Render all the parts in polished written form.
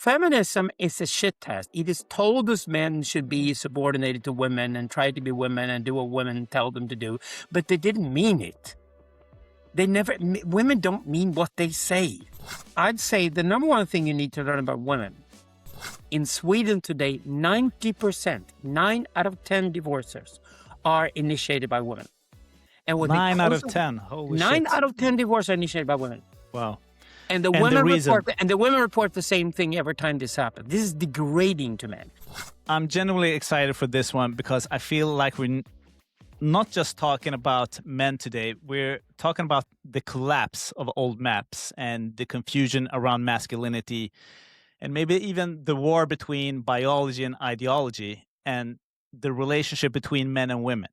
Feminism is a shit test. It is told us men should be subordinated to women and try to be women and do what women tell them to do, but they didn't mean it. Women don't mean what they say. I'd say the number one thing you need to learn about women. In Sweden today, 90%, 9 out of 10 divorces are initiated by women. And 9 out of 10. Holy shit. 9 out of 10 divorces are initiated by women. Wow. And the women report the same thing every time this happens. This is degrading to men. I'm genuinely excited for this one because I feel like we're not just talking about men today. We're talking about the collapse of old maps and the confusion around masculinity, and maybe even the war between biology and ideology, and the relationship between men and women.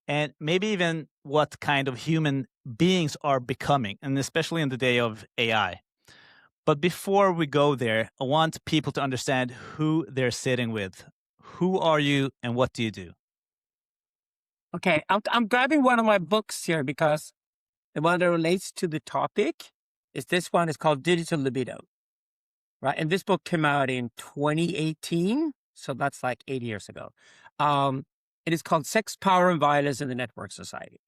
And maybe even what kind of human beings are becoming, and especially in the day of AI. But before we go there, I want people to understand who they're sitting with. Who are you and what do you do? Okay, I'm grabbing one of my books here because the one that relates to the topic is this one. It's called Digital Libido, right? And this book came out in 2018, so that's like 8 years ago. It is called Sex, Power, and Violence in the Network Society.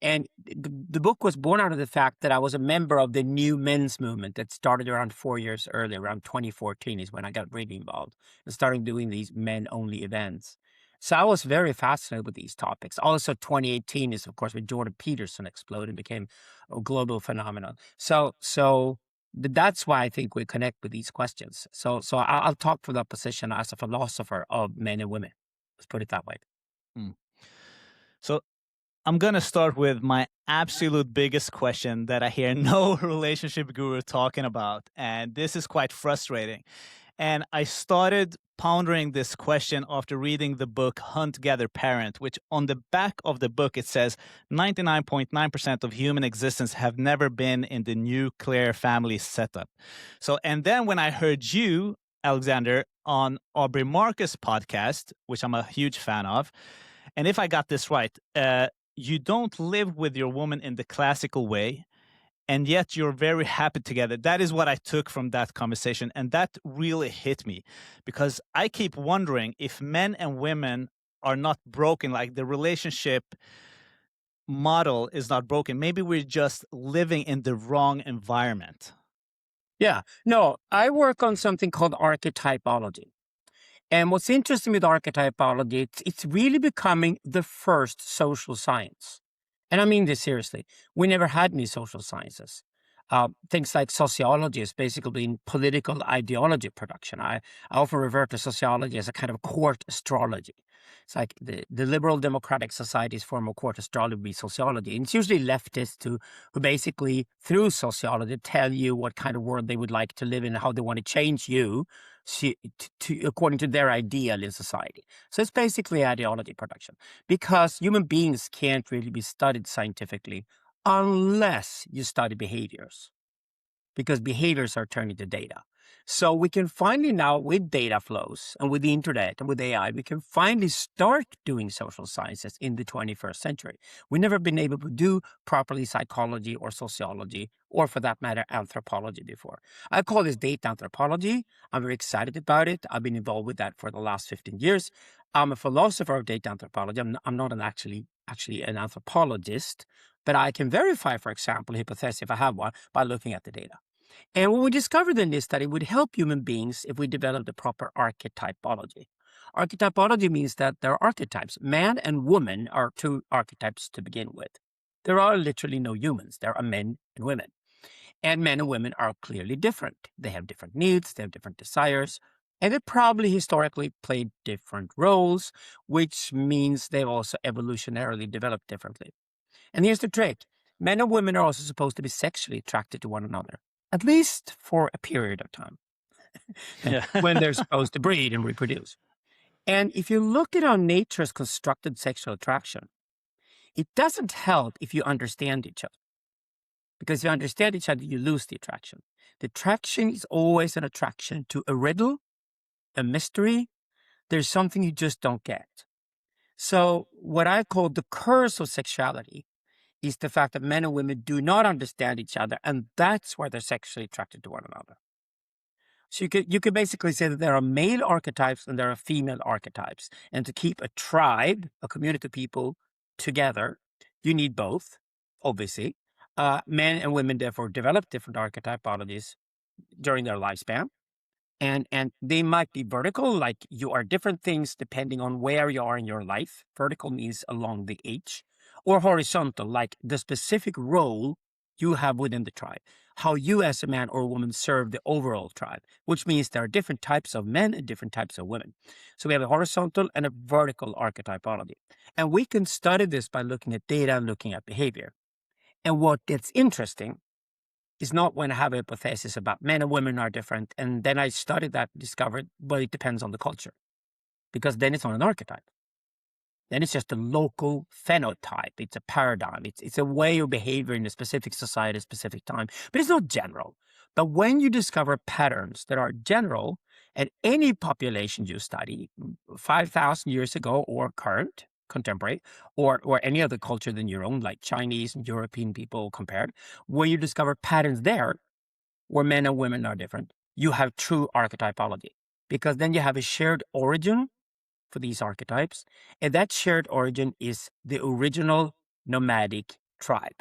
And the book was born out of the fact that I was a member of the new men's movement that started around 4 years earlier. Around 2014 is when I got really involved and started doing these men-only events. So I was very fascinated with these topics. Also, 2018 is, of course, when Jordan Peterson exploded and became a global phenomenon. So that's why I think we connect with these questions. So I'll talk from that position as a philosopher of men and women. Let's put it that way. So I'm going to start with my absolute biggest question that I hear no relationship guru talking about. And this is quite frustrating. And I started pondering this question after reading the book Hunt, Gather, Parent, which on the back of the book, it says 99.9% of human existence have never been in the nuclear family setup. So, and then when I heard you, Alexander, on Aubrey Marcus' podcast, which I'm a huge fan of, and if I got this right, you don't live with your woman in the classical way, and yet you're very happy together. That is what I took from that conversation, and that really hit me because I keep wondering if men and women are not broken, like the relationship model is not broken. Maybe we're just living in the wrong environment. Yeah, no, I work on something called archetypology. And what's interesting with archetypology, it's really becoming the first social science. And I mean this seriously. We never had any social sciences. Things like sociology is basically been political ideology production. I often refer to sociology as a kind of court astrology. It's like the liberal democratic society's form of court astrology would be sociology. And it's usually leftists who basically, through sociology, tell you what kind of world they would like to live in and how they want to change you according to their ideal in society. So it's basically ideology production because human beings can't really be studied scientifically unless you study behaviors, because behaviors are turned into data. So we can finally now, with data flows and with the internet and with AI, we can finally start doing social sciences in the 21st century. We've never been able to do properly psychology or sociology, or for that matter, anthropology before. I call this data anthropology. I'm very excited about it. I've been involved with that for the last 15 years. I'm a philosopher of data anthropology. I'm not actually an anthropologist, but I can verify, for example, a hypothesis, if I have one, by looking at the data. And what we discovered in this study would help human beings if we developed the proper archetypology. Archetypology means that there are archetypes. Man and woman are two archetypes to begin with. There are literally no humans. There are men and women. And men and women are clearly different. They have different needs, they have different desires, and they probably historically played different roles, which means they've also evolutionarily developed differently. And here's the trick. Men and women are also supposed to be sexually attracted to one another, at least for a period of time, when they're supposed to breed and reproduce. And if you look at how nature has constructed sexual attraction, it doesn't help if you understand each other. Because if you understand each other, you lose the attraction. The attraction is always an attraction to a riddle, a mystery. There's something you just don't get. So what I call the curse of sexuality is the fact that men and women do not understand each other, and that's why they're sexually attracted to one another. So you could basically say that there are male archetypes and there are female archetypes. And to keep a tribe, a community of people together, you need both, obviously. Men and women therefore develop different archetypologies during their lifespan. And they might be vertical, like you are different things depending on where you are in your life. Vertical means along the age, or horizontal, like the specific role you have within the tribe, how you as a man or a woman serve the overall tribe, which means there are different types of men and different types of women. So we have a horizontal and a vertical archetypology. And we can study this by looking at data and looking at behavior. And what gets interesting is not when I have a hypothesis about men and women are different, and then I studied that, discovered, but it depends on the culture, because then it's not an archetype. Then it's just a local phenotype. It's a paradigm. It's a way of behavior in a specific society, a specific time, but it's not general. But when you discover patterns that are general at any population you study, 5,000 years ago or current, contemporary, or any other culture than your own, like Chinese and European people compared, where you discover patterns there where men and women are different, you have true archetypology, because then you have a shared origin for these archetypes, and that shared origin is the original nomadic tribe.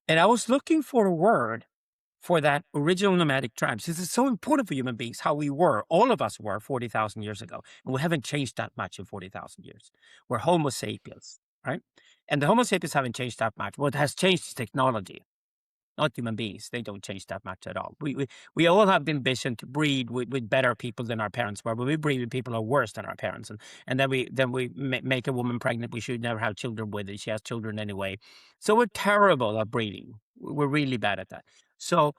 And I was looking for a word for that original nomadic tribe. This is so important for human beings, how we were, all of us were 40,000 years ago. And we haven't changed that much in 40,000 years. We're Homo sapiens, right? And the Homo sapiens haven't changed that much. What has changed is technology, not human beings. They don't change that much at all. We all have the ambition to breed with better people than our parents were, but we breed with people who are worse than our parents. And then we make a woman pregnant we should never have children with, and she has children anyway. So we're terrible at breeding. We're really bad at that. So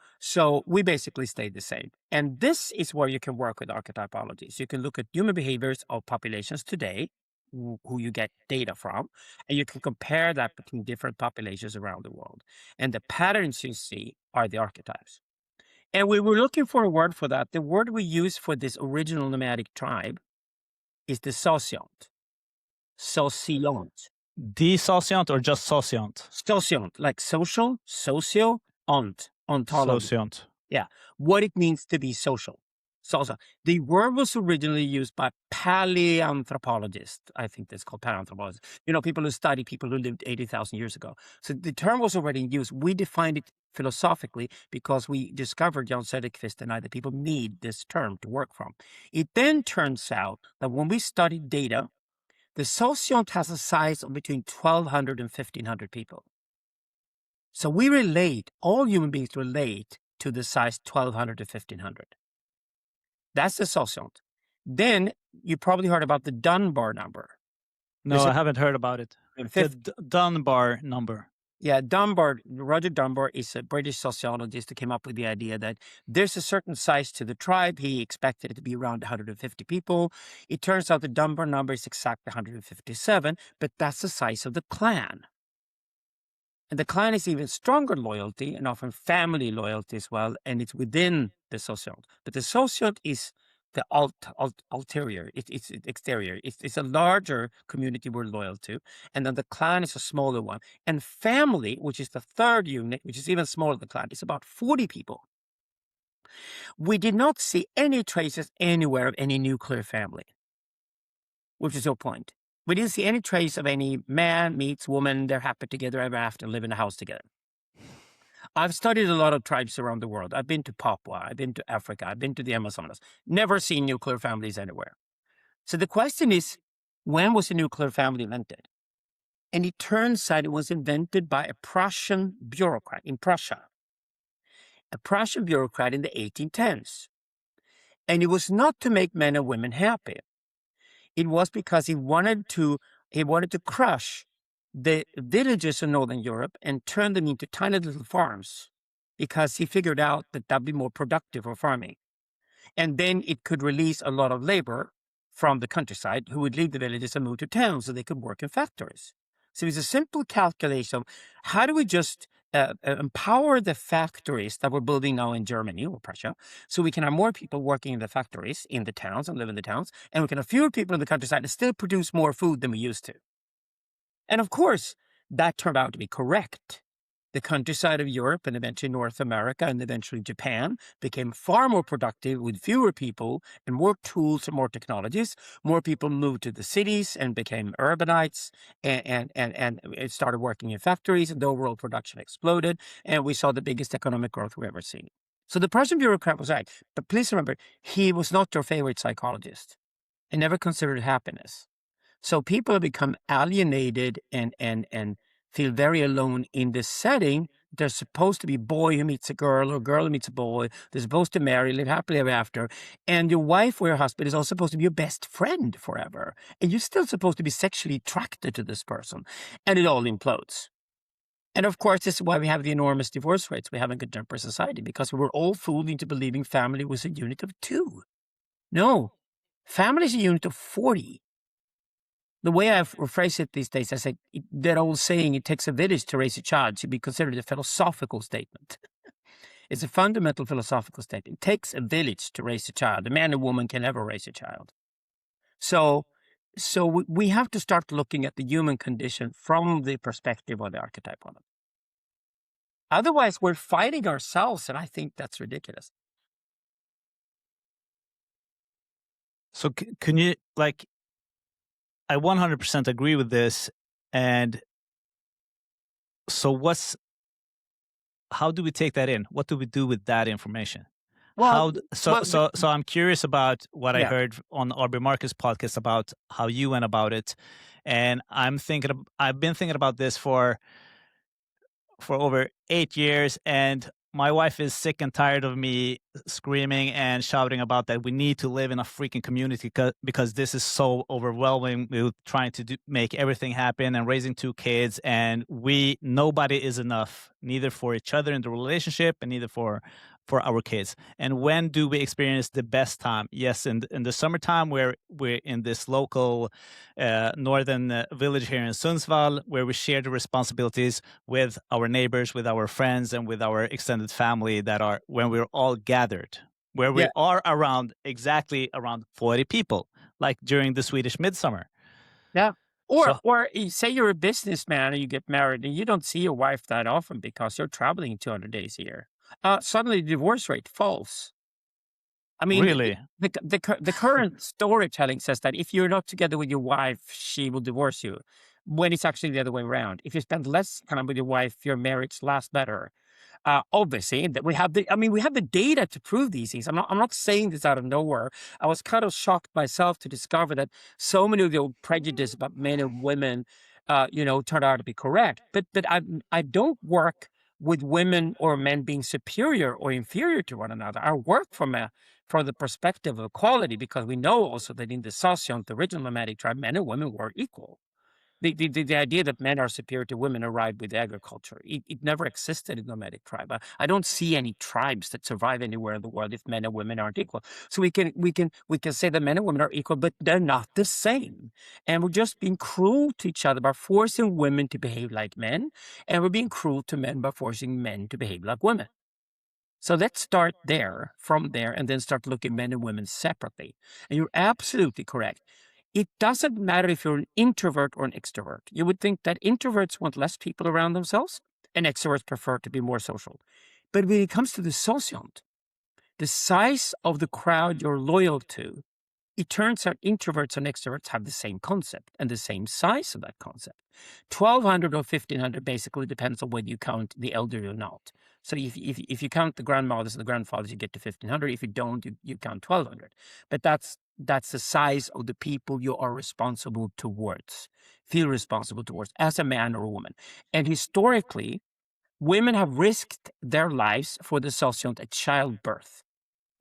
we basically stay the same. And this is where you can work with archetypology. So you can look at human behaviors of populations today, who you get data from, and you can compare that between different populations around the world. And the patterns you see are the archetypes. And we were looking for a word for that. The word we use for this original nomadic tribe is the sociant. Sociant. Dissociant or just sociant? Sociant, like social, socio, ontology. Sociant. Yeah, what it means to be social. So the word was originally used by paleoanthropologists. I think that's called paleoanthropologists. You know, people who study people who lived 80,000 years ago. So the term was already in use. We defined it philosophically because we discovered, Jan Söderqvist and I, that people need this term to work from. It then turns out that when we study data, the sociant has a size of between 1,200 and 1,500 people. So we relate, all human beings relate to the size 1,200 to 1,500. That's the sociant. Then you probably heard about the Dunbar number. No, I haven't heard about it. The Dunbar number. Yeah, Roger Dunbar is a British sociologist who came up with the idea that there's a certain size to the tribe. He expected it to be around 150 people. It turns out the Dunbar number is exactly 157, but that's the size of the clan. And the clan is even stronger loyalty and often family loyalty as well, and it's within the sociant. But the sociant is the ulterior, it's exterior. It's a larger community we're loyal to, and then the clan is a smaller one. And family, which is the third unit, which is even smaller than the clan, is about 40 people. We did not see any traces anywhere of any nuclear family, which is your point. We didn't see any trace of any man meets woman, they're happy together ever after, live in a house together. I've studied a lot of tribes around the world. I've been to Papua, I've been to Africa, I've been to the Amazonas. Never seen nuclear families anywhere. So the question is, when was a nuclear family invented? And it turns out it was invented by a Prussian bureaucrat in Prussia. A Prussian bureaucrat in the 1810s. And it was not to make men and women happy. It was because he wanted to crush the villages in Northern Europe and turn them into tiny little farms, because he figured out that that'd be more productive for farming. And then it could release a lot of labor from the countryside who would leave the villages and move to towns so they could work in factories. So it's a simple calculation. How do we just empower the factories that we're building now in Germany or Prussia, so we can have more people working in the factories, in the towns, and live in the towns, and we can have fewer people in the countryside and still produce more food than we used to. And of course, that turned out to be correct. The countryside of Europe and eventually North America and eventually Japan became far more productive with fewer people and more tools and more technologies. More people moved to the cities and became urbanites and it started working in factories and the overall production exploded. And we saw the biggest economic growth we've ever seen. So the Prussian bureaucrat was right. But please remember, he was not your favorite psychologist and never considered happiness. So people have become alienated and feel very alone in this setting. There's supposed to be a boy who meets a girl or a girl who meets a boy. They're supposed to marry, live happily ever after. And your wife or your husband is also supposed to be your best friend forever. And you're still supposed to be sexually attracted to this person. And it all implodes. And of course, this is why we have the enormous divorce rates we have in contemporary society, because we were all fooled into believing family was a unit of 2. No, family is a unit of 40. The way I phrase it these days, I say that old saying, it takes a village to raise a child, should be considered a philosophical statement. It's a fundamental philosophical statement. It takes a village to raise a child. A man and woman can never raise a child. So we have to start looking at the human condition from the perspective of the archetype on it. Otherwise, we're fighting ourselves, and I think that's ridiculous. So can you, like, I 100% agree with this. And so how do we take that in? What do we do with that information? Well, So I'm curious about what I yeah. heard on RB Marcus' podcast about how you went about it. And I've been thinking about this for over 8 years, and my wife is sick and tired of me screaming and shouting about that we need to live in a freaking community because this is so overwhelming with trying to make everything happen and raising 2 kids, and nobody is enough, neither for each other in the relationship and neither for our kids. And when do we experience the best time? Yes, in the summertime, where we're in this local northern village here in Sundsvall, where we share the responsibilities with our neighbors, with our friends, and with our extended family, when we're all gathered, where we Yeah. are exactly around 40 people, like during the Swedish midsummer. Yeah. So Or you say you're a businessman and you get married and you don't see your wife that often because you're traveling 200 days a year. Suddenly the divorce rate falls. I mean, really, the current storytelling says that if you're not together with your wife, she will divorce you, when it's actually the other way around. If you spend less time with your wife, your marriage lasts better. Obviously, that we have the data to prove these things. I'm not saying this out of nowhere. I was kind of shocked myself to discover that so many of the old prejudice about men and women, turned out to be correct. But I don't work with women or men being superior or inferior to one another. I work from the perspective of equality, because we know also that in the Sassyant, the original nomadic tribe, men and women were equal. The idea that men are superior to women arrived with agriculture. It never existed in nomadic tribe. I don't see any tribes that survive anywhere in the world if men and women aren't equal. So we can say that men and women are equal, but they're not the same. And we're just being cruel to each other by forcing women to behave like men, and we're being cruel to men by forcing men to behave like women. So let's start from there, and then start looking at men and women separately. And you're absolutely correct. It doesn't matter if you're an introvert or an extrovert. You would think that introverts want less people around themselves, and extroverts prefer to be more social. But when it comes to the sociant, the size of the crowd you're loyal to, it turns out introverts and extroverts have the same concept and the same size of that concept. 1,200 or 1,500 basically depends on whether you count the elderly or not. So if you count the grandmothers and the grandfathers, you get to 1,500. If you don't, you count 1,200. But that's the size of the people you are responsible towards, feel responsible towards, as a man or a woman. And historically, women have risked their lives for the sociant at childbirth,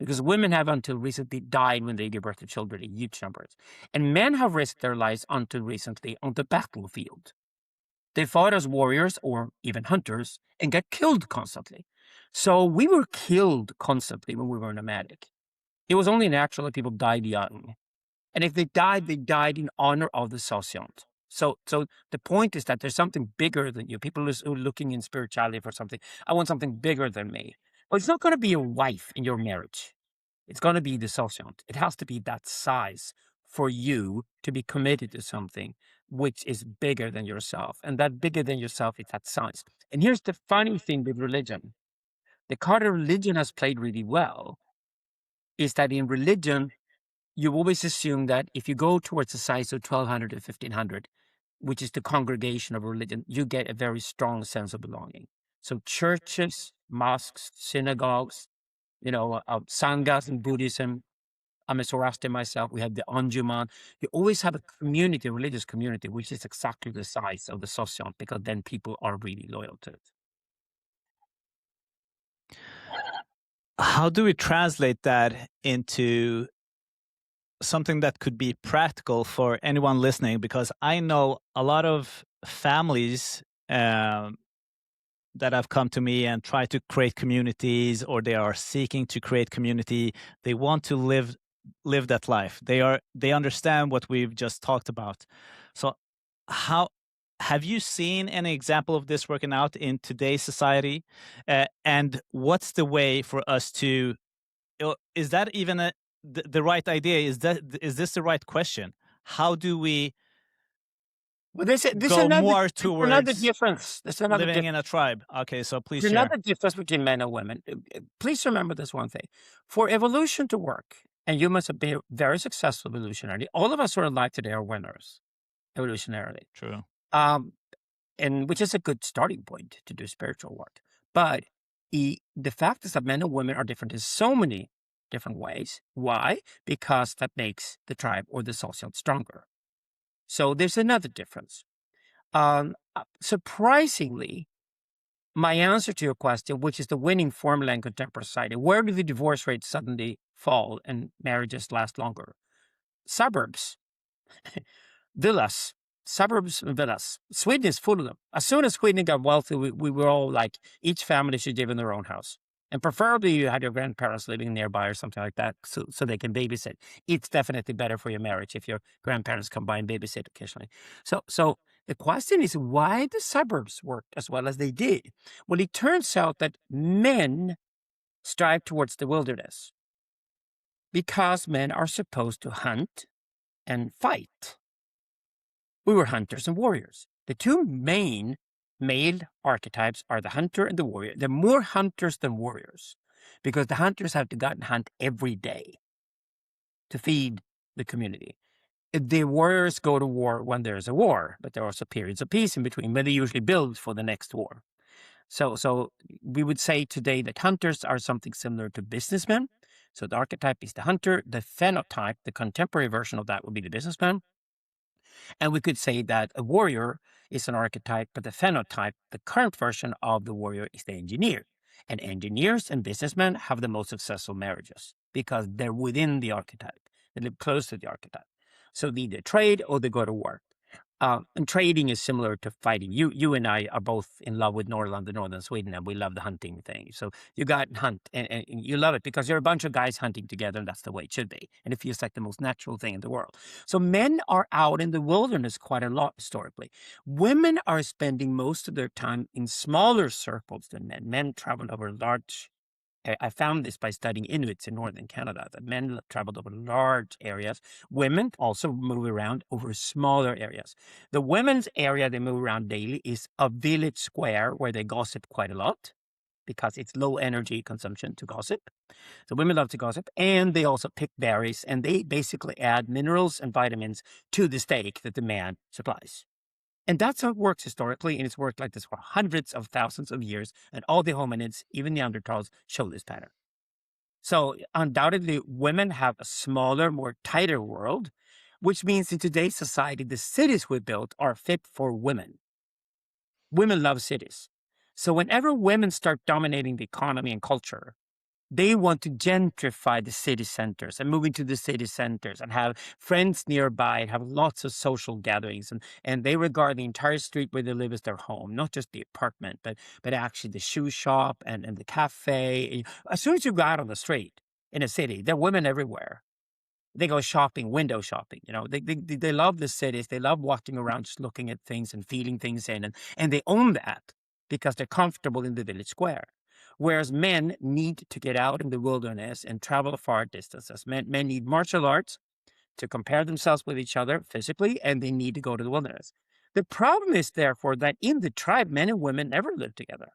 because women have until recently died when they give birth to children in huge numbers. And men have risked their lives until recently on the battlefield. They fought as warriors or even hunters and got killed constantly. So we were killed constantly when we were nomadic. It was only natural that people died young. And if they died in honor of the sociant. So the point is that there's something bigger than you. People who are looking in spirituality for something. I want something bigger than me. Well, it's not going to be your wife in your marriage. It's going to be the sociant. It has to be that size for you to be committed to something which is bigger than yourself. And that bigger than yourself is that science. And here's the funny thing with religion. The card religion has played really well is that in religion, you always assume that if you go towards a size of 1200 to 1500, which is the congregation of religion, you get a very strong sense of belonging. So churches, mosques, synagogues, sanghas in Buddhism. I'm a Zoroastrian myself. We have the Anjuman. You always have a community, a religious community, which is exactly the size of the social, because then people are really loyal to it. How do we translate that into something that could be practical for anyone listening? Because I know a lot of families that have come to me and try to create communities, or they are seeking to create community. They want to live that life. They understand what we've just talked about. So how have you seen any example of this working out in today's society? And what's the way for us to is that even the right idea? Is this the right question? How do we Well, this go another, more another towards difference. There's another living in difference. a tribe? Okay, so please There's share. another difference between men and women. Please remember this one thing. For evolution to work, and you must be very successful evolutionarily, all of us who are alive today are winners evolutionarily. True. And which is a good starting point to do spiritual work. But the fact is that men and women are different in so many different ways. Why? Because that makes the tribe or the social stronger. So there's another difference. Surprisingly, my answer to your question, which is the winning formula in contemporary society, where do the divorce rates suddenly fall and marriages last longer? Suburbs. Villas, suburbs and villas. Sweden is full of them. As soon as Sweden got wealthy, we were all like, each family should live in their own house. And preferably you had your grandparents living nearby or something like that so they can babysit. It's definitely better for your marriage if your grandparents come by and babysit occasionally. So the question is, why the suburbs worked as well as they did? Well, it turns out that men strive towards the wilderness because men are supposed to hunt and fight. We were hunters and warriors. The two main male archetypes are the hunter and the warrior. They're more hunters than warriors because the hunters have to go out and hunt every day to feed the community. The warriors go to war when there's a war, but there are also periods of peace in between, but they usually build for the next war. So we would say today that hunters are something similar to businessmen. So the archetype is the hunter. The phenotype, the contemporary version of that, would be the businessman. And we could say that a warrior is an archetype, but the phenotype, the current version of the warrior, is the engineer. And engineers and businessmen have the most successful marriages because they're within the archetype. They live close to the archetype. So they either trade or they go to war. And trading is similar to fighting. You and I are both in love with Norrland, the northern Sweden, and we love the hunting thing. So you go out and hunt, and you love it because you're a bunch of guys hunting together, and that's the way it should be. And it feels like the most natural thing in the world. So men are out in the wilderness quite a lot historically. Women are spending most of their time in smaller circles than men. Men travel over large. I found this by studying Inuits in northern Canada, that men traveled over large areas. Women also move around over smaller areas. The women's area they move around daily is a village square where they gossip quite a lot because it's low energy consumption to gossip. So women love to gossip, and they also pick berries, and they basically add minerals and vitamins to the steak that the man supplies. And that's how it works historically, and it's worked like this for hundreds of thousands of years, and all the hominids, even Neanderthals, show this pattern. So undoubtedly, women have a smaller, more tighter world, which means in today's society, the cities we built are fit for women. Women love cities. So whenever women start dominating the economy and culture, they want to gentrify the city centers and move into the city centers and have friends nearby and have lots of social gatherings. And they regard the entire street where they live as their home, not just the apartment, but actually the shoe shop and the cafe. As soon as you go out on the street in a city, there are women everywhere. They go shopping, window shopping. They love the cities. They love walking around, just looking at things and feeling things in. And they own that because they're comfortable in the village square. Whereas men need to get out in the wilderness and travel far distances. Men need martial arts to compare themselves with each other physically, and they need to go to the wilderness. The problem is, therefore, that in the tribe, men and women never live together.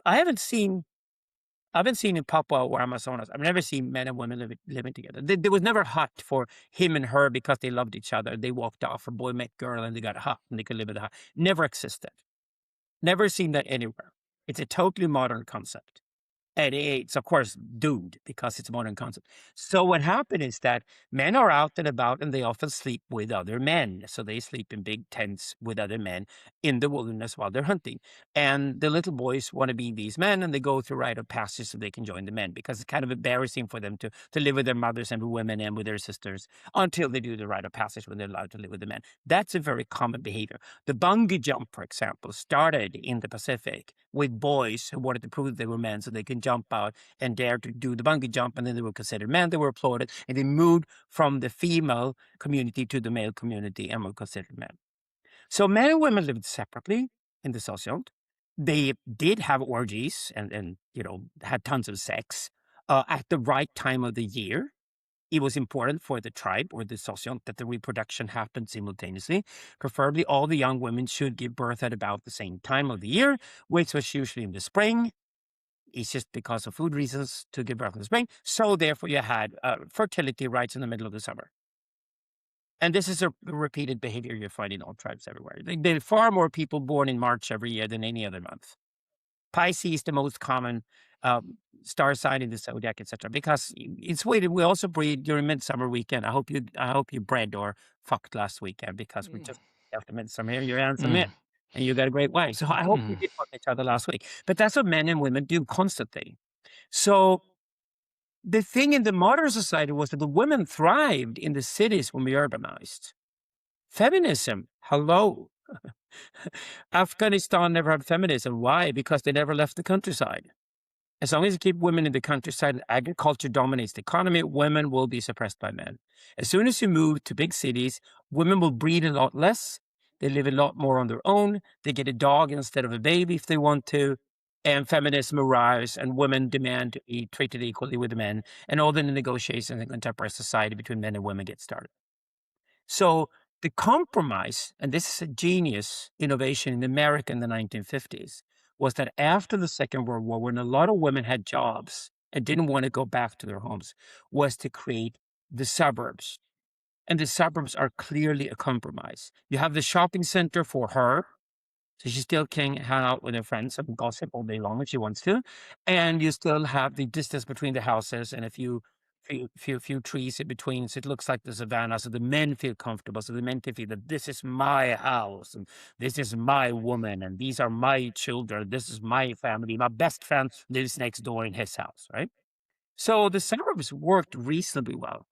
I haven't seen I've been seeing in Papua or Amazonas. I've never seen men and women living together. There was never hut for him and her because they loved each other. They walked off, a boy met girl, and they got a hut, and they could live in the hut. Never existed. Never seen that anywhere. It's a totally modern concept. And it's, of course, doomed because it's a modern concept. So what happened is that men are out and about, and they often sleep with other men. So they sleep in big tents with other men in the wilderness while they're hunting. And the little boys want to be these men, and they go through rite of passage so they can join the men, because it's kind of embarrassing for them to live with their mothers and with women and with their sisters until they do the rite of passage when they're allowed to live with the men. That's a very common behavior. The bungee jump, for example, started in the Pacific with boys who wanted to prove they were men so they can jump out and dare to do the bungee jump, and then they were considered men, they were applauded, and they moved from the female community to the male community and were considered men. So men and women lived separately in the sociant. They did have orgies and had tons of sex at the right time of the year. It was important for the tribe or the sociant that the reproduction happened simultaneously. Preferably, all the young women should give birth at about the same time of the year, which was usually in the spring. It's just because of food reasons to give birth in the spring. So therefore, you had fertility rites in the middle of the summer. And this is a repeated behavior you find in all tribes everywhere. There are far more people born in March every year than any other month. Pisces is the most common star sign in the zodiac, etc. Because in Sweden we also breed during Midsummer weekend. I hope you bred or fucked last weekend, because we just after Midsummer here, you're handsome man, and you got a great wife. So I hope we did fuck each other last week. But that's what men and women do constantly. So the thing in the modern society was that the women thrived in the cities when we urbanized. Feminism, hello. Afghanistan never had feminism. Why? Because they never left the countryside. As long as you keep women in the countryside and agriculture dominates the economy, women will be suppressed by men. As soon as you move to big cities, women will breed a lot less. They live a lot more on their own. They get a dog instead of a baby if they want to. And feminism arrives, and women demand to be treated equally with the men. And all the negotiations in contemporary society between men and women get started. So the compromise, and this is a genius innovation in America in the 1950s, was that after the Second World War, when a lot of women had jobs and didn't want to go back to their homes, was to create the suburbs. And the suburbs are clearly a compromise. You have the shopping center for her, so she still can hang out with her friends and gossip all day long if she wants to. And you still have the distance between the houses and a few trees in between, so it looks like the savannah. So the men feel comfortable. So the men can feel that this is my house, and this is my woman, and these are my children. This is my family. My best friend lives next door in his house, right? So the suburbs worked reasonably well.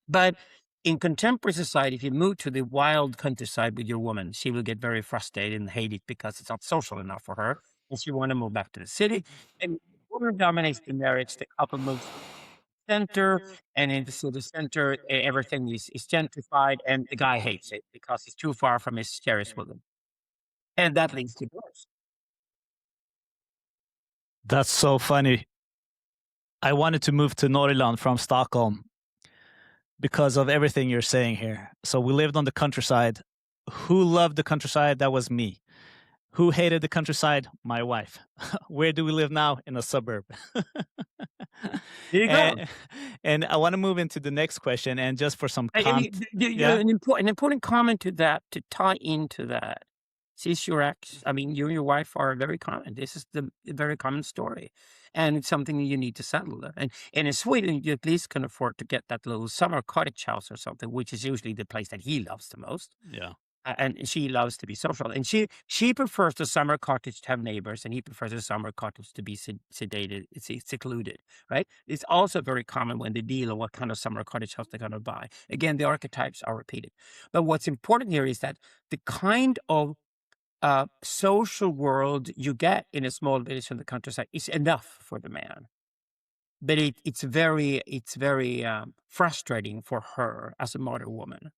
But in contemporary society, if you move to the wild countryside with your woman, she will get very frustrated and hate it because it's not social enough for her, and she want to move back to the city. And woman dominates the marriage. The couple moves to the center, and in the city center, everything is gentrified, and the guy hates it because it's too far from his cherished woman, and that leads to divorce. That's so funny. I wanted to move to Norrland from Stockholm because of everything you're saying here. So we lived on the countryside. Who loved the countryside? That was me. Who hated the countryside? My wife. Where do we live now? In a suburb. There you go. And I want to move into the next question. And just for some context, An important comment to that, to tie into that. Since your ex, I mean, you and your wife are very common. This is a very common story, and it's something you need to settle. And in Sweden, you at least can afford to get that little summer cottage house or something, which is usually the place that he loves the most. yeah. And she loves to be social, and she prefers the summer cottage to have neighbors, and he prefers the summer cottage to be sedated, secluded. Right? It's also very common when they deal on what kind of summer cottage house they're going to buy. Again, the archetypes are repeated, but what's important here is that the kind of social world you get in a small village in the countryside is enough for the man. But it's very frustrating for her as a modern woman.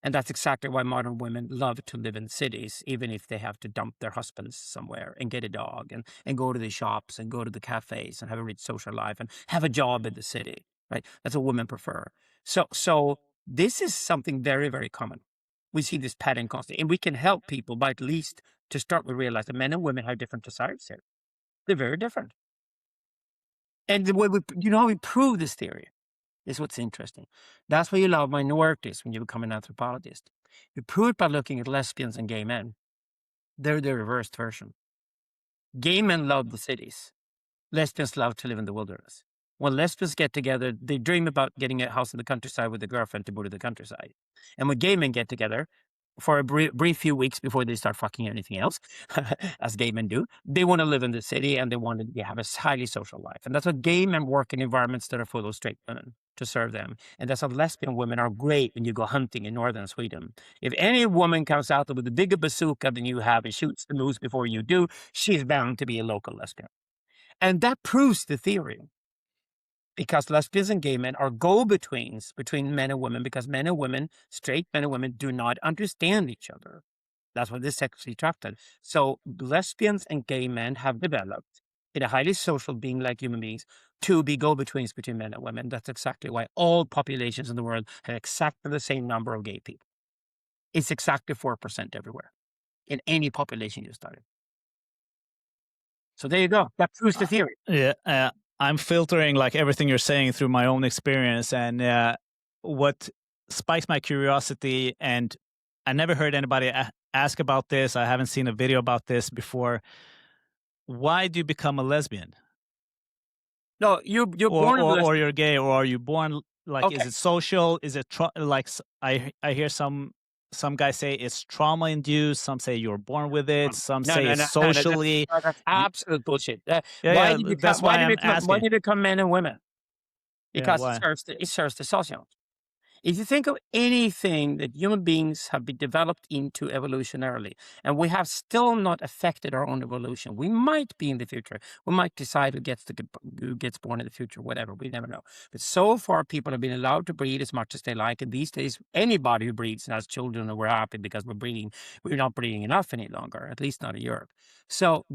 And that's exactly why modern women love to live in cities, even if they have to dump their husbands somewhere and get a dog and go to the shops and go to the cafes and have a rich social life and have a job in the city, right? That's what women prefer. So This is something very, very common. We see this pattern constantly, and we can help people by at least to start with realize that men and women have different desires here. They're very different. And the way how we prove this theory is what's interesting. That's why you love minorities when you become an anthropologist. You prove it by looking at lesbians and gay men. They're the reversed version. Gay men love the cities. Lesbians love to live in the wilderness. When lesbians get together, they dream about getting a house in the countryside with a girlfriend to go to the countryside. And when gay men get together, for a brief few weeks before they start fucking anything else, as gay men do, they want to live in the city and they want to have a highly social life. And that's why gay men work in environments that are full of straight women to serve them. And that's why lesbian women are great when you go hunting in northern Sweden. If any woman comes out with a bigger bazooka than you have and shoots the moose before you do, she's bound to be a local lesbian. And that proves the theory. Because lesbians and gay men are go-betweens between men and women, because men and women, straight men and women, do not understand each other. That's why they're sexually attracted. So lesbians and gay men have developed, in a highly social being like human beings, to be go-betweens between men and women. That's exactly why all populations in the world have exactly the same number of gay people. It's exactly 4% everywhere, in any population you study. So there you go. That proves the theory. Yeah, I'm filtering like everything you're saying through my own experience, and what spikes my curiosity, and I never heard anybody ask about this. I haven't seen a video about this before. Why do you become a lesbian? No, you're born a lesbian. Or you're gay, or are you born like? Okay. Is it social? Is it I hear some guys say it's trauma induced. Some say you're born with it. Some say it's socially. That's absolute bullshit. Yeah, that's why I'm asking. Why do you become men and women? Because why? it serves the social. If you think of anything that human beings have been developed into evolutionarily, and we have still not affected our own evolution, we might be in the future. We might decide who gets born in the future, whatever. We never know. But so far, people have been allowed to breed as much as they like. And these days, anybody who breeds and has children, we're happy because we're not breeding enough any longer, at least not in Europe. So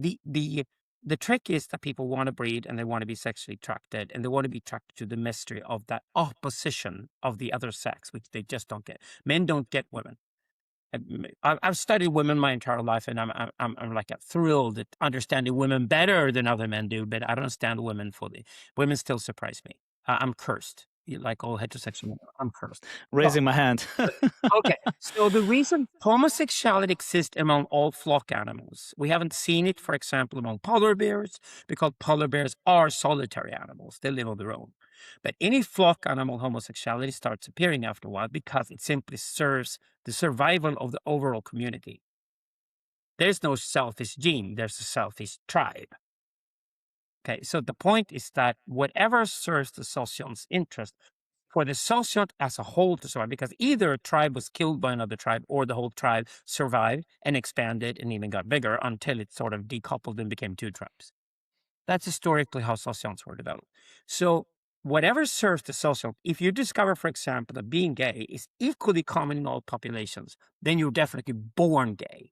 the trick is that people want to breed and they want to be sexually attracted, and they want to be attracted to the mystery of that opposition of the other sex, which they just don't get. Men don't get women. I've studied women my entire life, and I'm like thrilled at understanding women better than other men do, but I don't understand women fully. Women still surprise me. I'm cursed. Like all heterosexual men, I'm cursed. Raising my hand. Okay, so the reason homosexuality exists among all flock animals, we haven't seen it, for example, among polar bears, because polar bears are solitary animals. They live on their own. But any flock animal homosexuality starts appearing after a while because it simply serves the survival of the overall community. There's no selfish gene, there's a selfish tribe. Okay, so the point is that whatever serves the socion's interest, for the socion as a whole to survive, because either a tribe was killed by another tribe or the whole tribe survived and expanded and even got bigger until it sort of decoupled and became two tribes. That's historically how socions were developed. So whatever serves the socion, if you discover, for example, that being gay is equally common in all populations, then you're definitely born gay.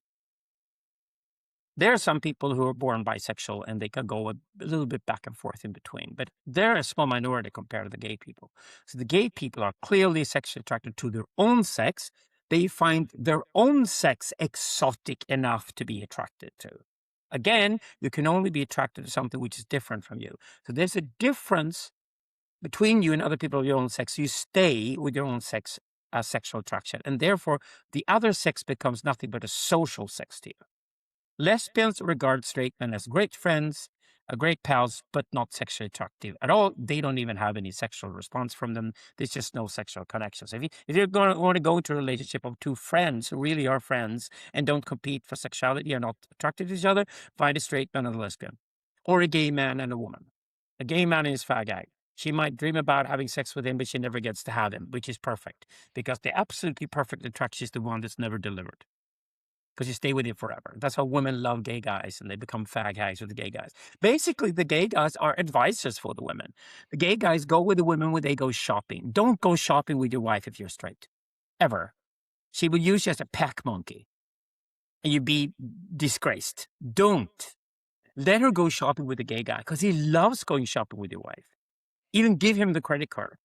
There are some people who are born bisexual and they can go a little bit back and forth in between, but they're a small minority compared to the gay people. So the gay people are clearly sexually attracted to their own sex. They find their own sex exotic enough to be attracted to. Again, you can only be attracted to something which is different from you. So there's a difference between you and other people of your own sex. You stay with your own sex as sexual attraction, and therefore the other sex becomes nothing but a social sex to you. Lesbians regard straight men as great friends, great pals, but not sexually attractive at all. They don't even have any sexual response from them. There's just no sexual connection. So if you're going to want to go into a relationship of two friends who really are friends and don't compete for sexuality, are not attracted to each other, find a straight man and a lesbian. Or a gay man and a woman. A gay man is fag hag. She might dream about having sex with him, but she never gets to have him, which is perfect. Because the absolutely perfect attraction is the one that's never delivered. Because you stay with it forever. That's how women love gay guys, and they become fag hags with the gay guys. Basically, the gay guys are advisors for the women. The gay guys go with the women when they go shopping. Don't go shopping with your wife if you're straight. Ever. She will use you as a pack monkey. And you'd be disgraced. Don't. Let her go shopping with the gay guy, because he loves going shopping with your wife. Even give him the credit card.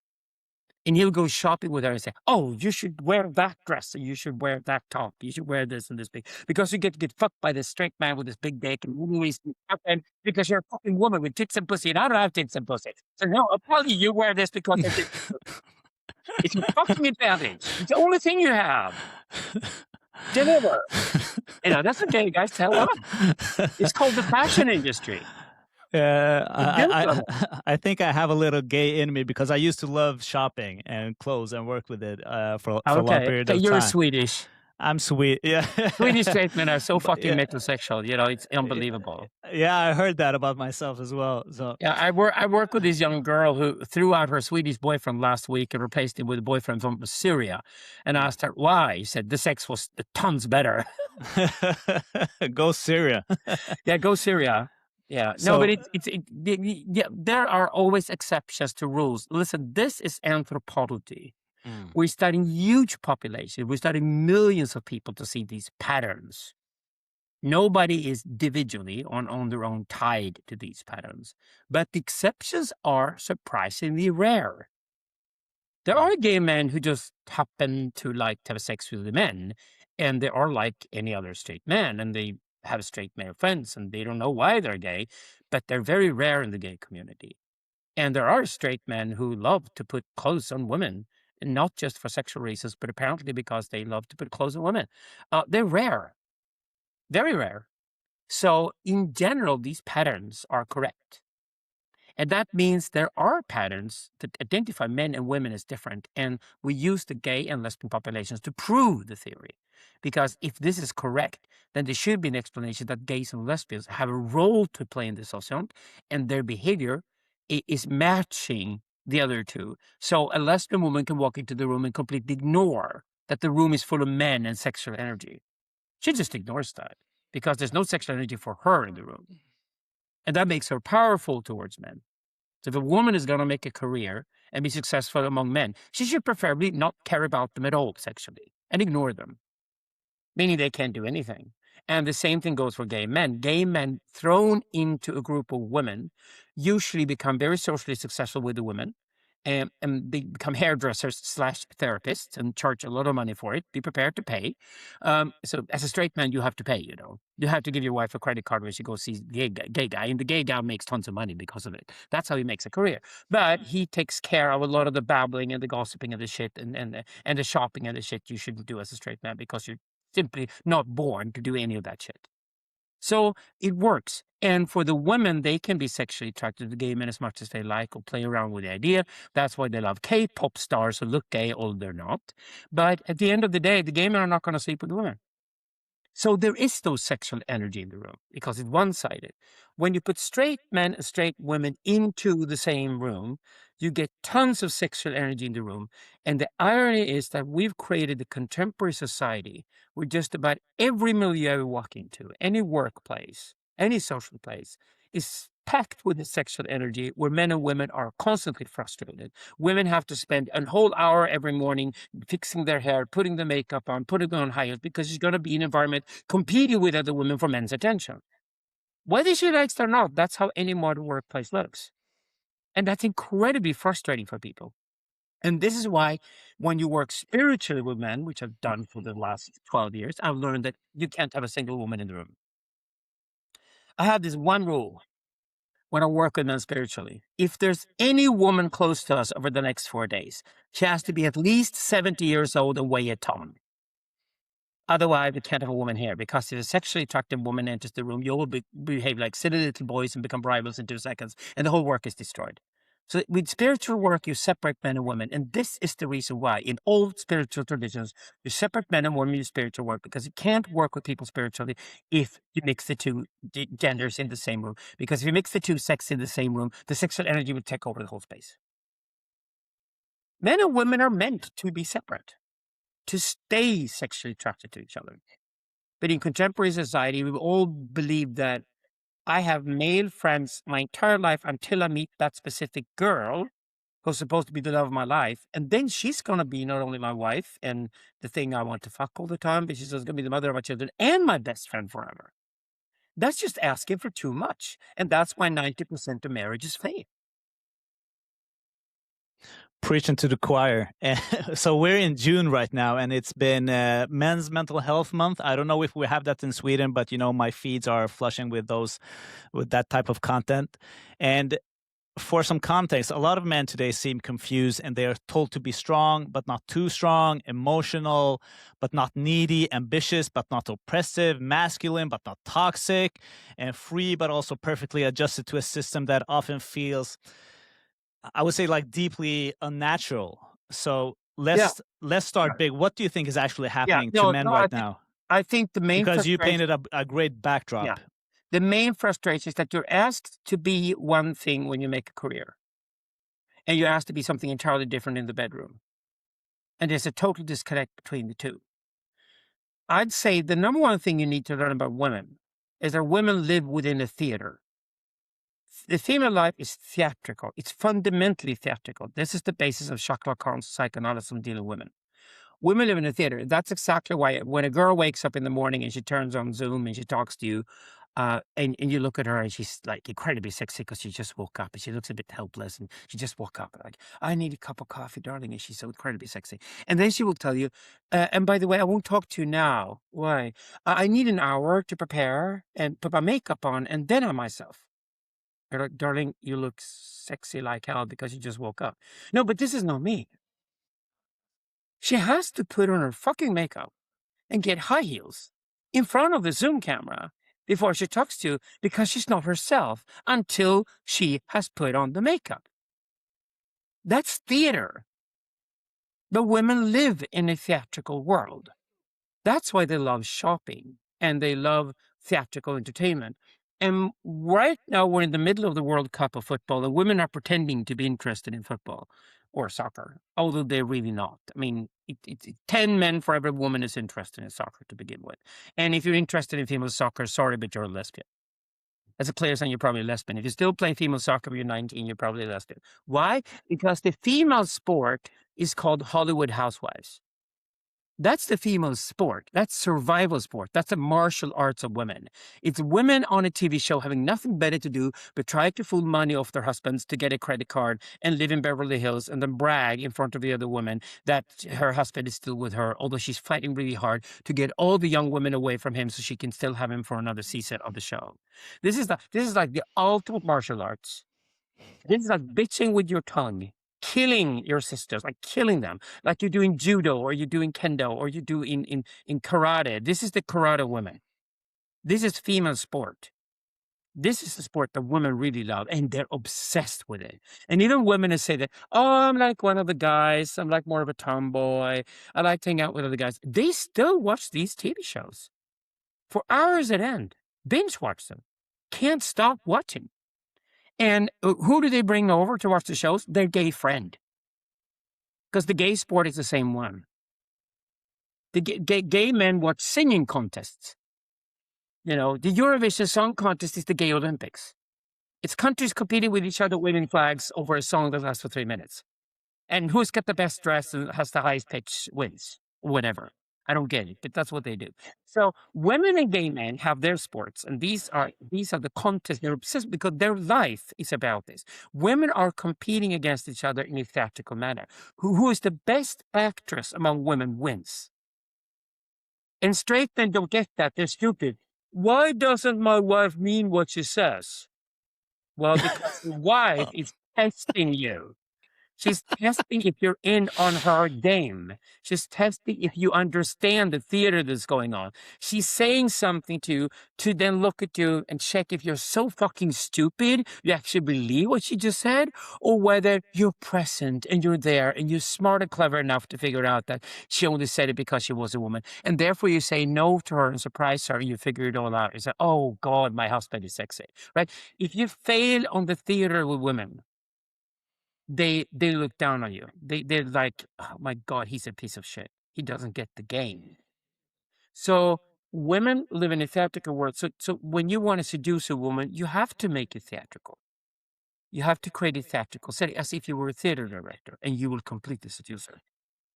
And he'll go shopping with her and say, "Oh, you should wear that dress, and you should wear that top, you should wear this and this big, because you get fucked by this straight man with this big dick, and always and because you're a fucking woman with tits and pussy, and I don't have tits and pussy. So no, I'll tell you wear this because I tits and pussy. It's a fucking advantage. It's the only thing you have. Deliver." That's what gay guys tell women. It's called the fashion industry. Yeah, It's built on it. I think I have a little gay in me because I used to love shopping and clothes and work with it for a long period of You're time. Swedish. I'm sweet. Yeah. Swedish straight men are so fucking Yeah. metrosexual. It's unbelievable. Yeah, I heard that about myself as well. So Yeah, I work with this young girl who threw out her Swedish boyfriend last week and replaced him with a boyfriend from Syria. And I asked her why. She said the sex was tons better. go Syria. Yeah, go Syria. Yeah, no, So- but there are always exceptions to rules. Listen, this is anthropology. We're studying huge populations. We're studying millions of people to see these patterns. Nobody is individually on their own tied to these patterns, but the exceptions are surprisingly rare. There are gay men who just happen to like to have sex with the men, and they are like any other straight man, and they have straight male friends, and they don't know why they're gay, but they're very rare in the gay community. And there are straight men who love to put clothes on women, and not just for sexual reasons, but apparently because they love to put clothes on women. They're rare, very rare. So in general, these patterns are correct. And that means there are patterns that identify men and women as different. And we use the gay and lesbian populations to prove the theory. Because if this is correct, then there should be an explanation that gays and lesbians have a role to play in the society, and their behavior is matching the other two. So a lesbian woman can walk into the room and completely ignore that the room is full of men and sexual energy. She just ignores that because there's no sexual energy for her in the room. And that makes her powerful towards men. So if a woman is going to make a career and be successful among men, she should preferably not care about them at all sexually and ignore them, meaning they can't do anything. And the same thing goes for gay men. Gay men thrown into a group of women usually become very socially successful with the women. And they become hairdressers / therapists and charge a lot of money for it. Be prepared to pay. So as a straight man, you have to pay, You have to give your wife a credit card when she goes see the gay guy. And the gay guy makes tons of money because of it. That's how he makes a career. But he takes care of a lot of the babbling and the gossiping and the shit and the shopping and the shit you shouldn't do as a straight man because you're simply not born to do any of that shit. So it works. And for the women, they can be sexually attracted to gay men as much as they like or play around with the idea. That's why they love K-pop stars who look gay, although they're not. But at the end of the day, the gay men are not going to sleep with the women. So there is no sexual energy in the room because it's one-sided. When you put straight men and straight women into the same room, you get tons of sexual energy in the room. And the irony is that we've created a contemporary society where just about every milieu we walk into, any workplace, any social place, is packed with the sexual energy where men and women are constantly frustrated. Women have to spend a whole hour every morning fixing their hair, putting the makeup on, putting on high heels, because it's going to be an environment competing with other women for men's attention. Whether she likes it or not, that's how any modern workplace looks. And that's incredibly frustrating for people. And this is why when you work spiritually with men, which I've done for the last 12 years, I've learned that you can't have a single woman in the room. I have this one rule when I work with men spiritually. If there's any woman close to us over the next 4 days, she has to be at least 70 years old and weigh a ton. Otherwise, we can't have a woman here, because if a sexually attractive woman enters the room, you will behave like silly little boys and become rivals in 2 seconds, and the whole work is destroyed. So with spiritual work, you separate men and women. And this is the reason why in all spiritual traditions, you separate men and women in spiritual work, because you can't work with people spiritually if you mix the two genders in the same room. Because if you mix the two sexes in the same room, the sexual energy will take over the whole space. Men and women are meant to be separate, to stay sexually attracted to each other. But in contemporary society, we all believe that I have male friends my entire life until I meet that specific girl who's supposed to be the love of my life. And then she's going to be not only my wife and the thing I want to fuck all the time, but she's going to be the mother of my children and my best friend forever. That's just asking for too much. And that's why 90% of marriages fail. preaching to the choir. So we're in June right now, and it's been Men's Mental Health Month. I don't know if we have that in Sweden, but my feeds are flushing with that type of content. And for some context, a lot of men today seem confused, and they are told to be strong, but not too strong, emotional, but not needy, ambitious, but not oppressive, masculine, but not toxic, and free, but also perfectly adjusted to a system that often feels, I would say, like deeply unnatural. So Yeah, let's start big. What do you think is actually yeah. happening to No, men no. right now? I think the main Because you frustration. painted a great Yeah, backdrop. the main frustration is that you're asked to be one thing when you make a career, and you're asked to be something entirely different in the bedroom, and there's a total disconnect between the two. I'd say the number one thing you need to learn about women is that women live within a theater. The female life is theatrical. It's fundamentally theatrical. This is the basis of Jacques Lacan's psychoanalysis on dealing with women. Women live in a theater. That's exactly why when a girl wakes up in the morning and she turns on Zoom and she talks to you, and you look at her and she's like incredibly sexy because she just woke up and she looks a bit helpless and she just woke up like, I need a cup of coffee, darling. And she's so incredibly sexy. And then she will tell you, and by the way, I won't talk to you now. Why? I need an hour to prepare and put my makeup on and then I'm myself. You're like, darling, you look sexy like hell because you just woke up. No, but this is not me. She has to put on her fucking makeup and get high heels in front of the Zoom camera before she talks to you because she's not herself until she has put on the makeup. That's theater. The women live in a theatrical world. That's why they love shopping and they love theatrical entertainment. And right now, we're in the middle of the World Cup of football, and women are pretending to be interested in football or soccer, although they're really not. I mean, it's 10 men for every woman is interested in soccer to begin with. And if you're interested in female soccer, sorry, but you're a lesbian. As a player son, you're probably a lesbian. If you still play female soccer when you're 19, you're probably a lesbian. Why? Because the female sport is called Hollywood Housewives. That's the female sport. That's survival sport. That's the martial arts of women. It's women on a TV show having nothing better to do but try to fool money off their husbands to get a credit card and live in Beverly Hills and then brag in front of the other women that her husband is still with her, although she's fighting really hard to get all the young women away from him so she can still have him for another season of the show. This is like the ultimate martial arts. This is like bitching with your tongue, killing your sisters, like killing them, like you do in judo or you do in kendo or you do in karate. This is the karate women. This is female sport. This is the sport that women really love, and they're obsessed with it. And even women that say that, oh, I'm like one of the guys. I'm like more of a tomboy. I like to hang out with other guys. They still watch these TV shows for hours at end. Binge watch them. Can't stop watching. And who do they bring over to watch the shows? Their gay friend. Because the gay sport is the same one. The gay men watch singing contests. The Eurovision Song Contest is the gay Olympics. It's countries competing with each other, waving flags over a song that lasts for 3 minutes. And who's got the best dress and has the highest pitch wins, or whatever. I don't get it, but that's what they do. So women and gay men have their sports, and these are the contests. They're obsessed because their life is about this. Women are competing against each other in a theatrical manner. Who is the best actress among women wins. And straight men don't get that. They're stupid. Why doesn't my wife mean what she says? Well, because the wife is testing you. She's testing if you're in on her game. She's testing if you understand the theater that's going on. She's saying something to you to then look at you and check if you're so fucking stupid you actually believe what she just said, or whether you're present and you're there and you're smart and clever enough to figure out that she only said it because she was a woman. And therefore you say no to her and surprise her and you figure it all out. You say, oh God, my husband is sexy, right? If you fail on the theater with women, they look down on you. They're like, oh my God, he's a piece of shit. He doesn't get the game. So women live in a theatrical world. So when you want to seduce a woman, you have to make it theatrical. You have to create a theatrical setting as if you were a theater director and you will complete the seducer.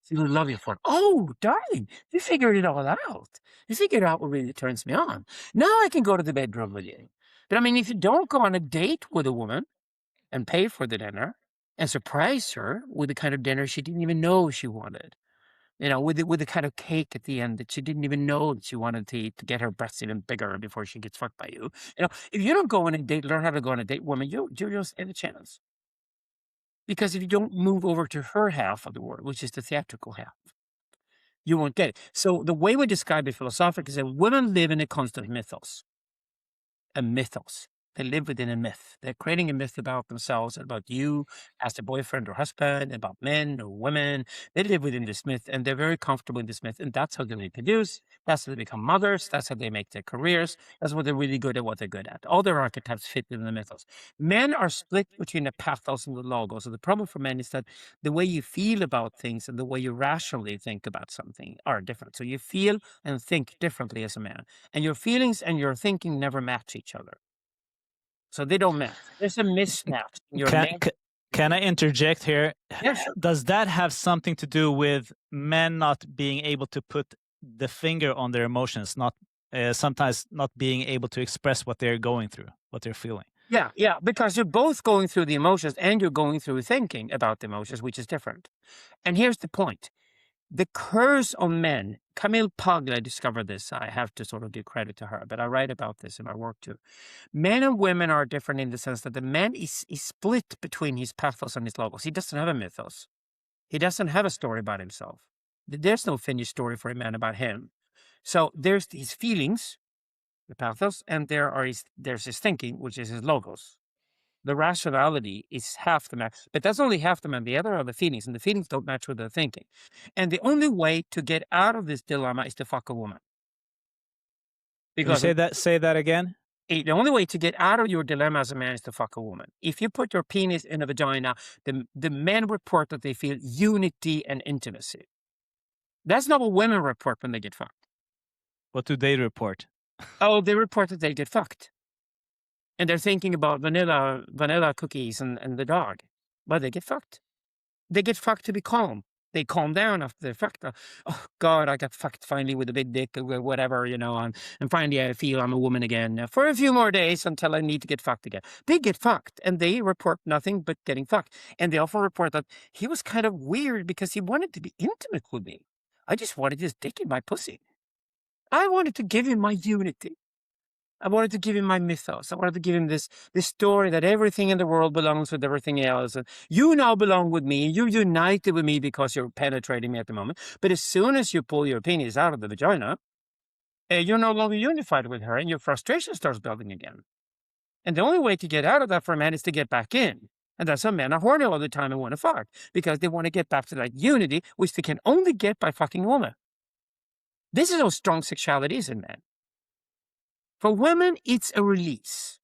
She will love you for it. Oh, darling, you figured it all out. You figured out what really turns me on. Now I can go to the bedroom with you. But I mean, if you don't go on a date with a woman and pay for the dinner, and surprise her with the kind of dinner she didn't even know she wanted. With the kind of cake at the end that she didn't even know that she wanted to eat to get her breasts even bigger before she gets fucked by you. If you don't go on a date, learn how to go on a date, woman, you don't stand a chance. Because if you don't move over to her half of the world, which is the theatrical half, you won't get it. So the way we describe it philosophically is that women live in a constant mythos. A mythos. They live within a myth. They're creating a myth about themselves, about you as a boyfriend or husband, about men or women. They live within this myth and they're very comfortable in this myth. And that's how they reproduce. That's how they become mothers. That's how they make their careers. That's what they're really good at, what they're good at. All their archetypes fit in the mythos. Men are split between the pathos and the logos. So the problem for men is that the way you feel about things and the way you rationally think about something are different. So you feel and think differently as a man. And your feelings and your thinking never match each other. So they don't match. There's a mismatch in your Can, main. ca- can I interject here? Yeah, sure. Does that have something to do with men not being able to put the finger on their emotions, not sometimes not being able to express what they're going through, what they're feeling? Yeah, because you're both going through the emotions and you're going through thinking about the emotions, which is different. And here's the point. The curse on men, Camille Paglia discovered this. I have to sort of give credit to her, but I write about this in my work too. Men and women are different in the sense that the man is split between his pathos and his logos. He doesn't have a mythos. He doesn't have a story about himself. There's no finished story for a man about him. So there's his feelings, the pathos, and there's his thinking, which is his logos. The rationality is half the man, but that's only half the man. The other are the feelings, and the feelings don't match with the thinking. And the only way to get out of this dilemma is to fuck a woman. Could you Because say that again? the only way to get out of your dilemma as a man is to fuck a woman. If you put your penis in a vagina, the men report that they feel unity and intimacy. That's not what women report when they get fucked. What do they report? Oh, they report that they get fucked. And they're thinking about vanilla cookies and the dog. But they get fucked. They get fucked to be calm. They calm down after they're fucked. Oh, God, I got fucked finally with a big dick or whatever, and finally I feel I'm a woman again for a few more days until I need to get fucked again. They get fucked and they report nothing but getting fucked. And they often report that he was kind of weird because he wanted to be intimate with me. I just wanted his dick in my pussy. I wanted to give him my unity. I wanted to give him my mythos. I wanted to give him this story that everything in the world belongs with everything else. And you now belong with me. You're united with me because you're penetrating me at the moment. But as soon as you pull your penis out of the vagina, you're no longer unified with her and your frustration starts building again. And the only way to get out of that for a man is to get back in. And that's why men are horny all the time and want to fuck because they want to get back to that unity, which they can only get by fucking a woman. This is how strong sexuality is in men. For women, it's a release.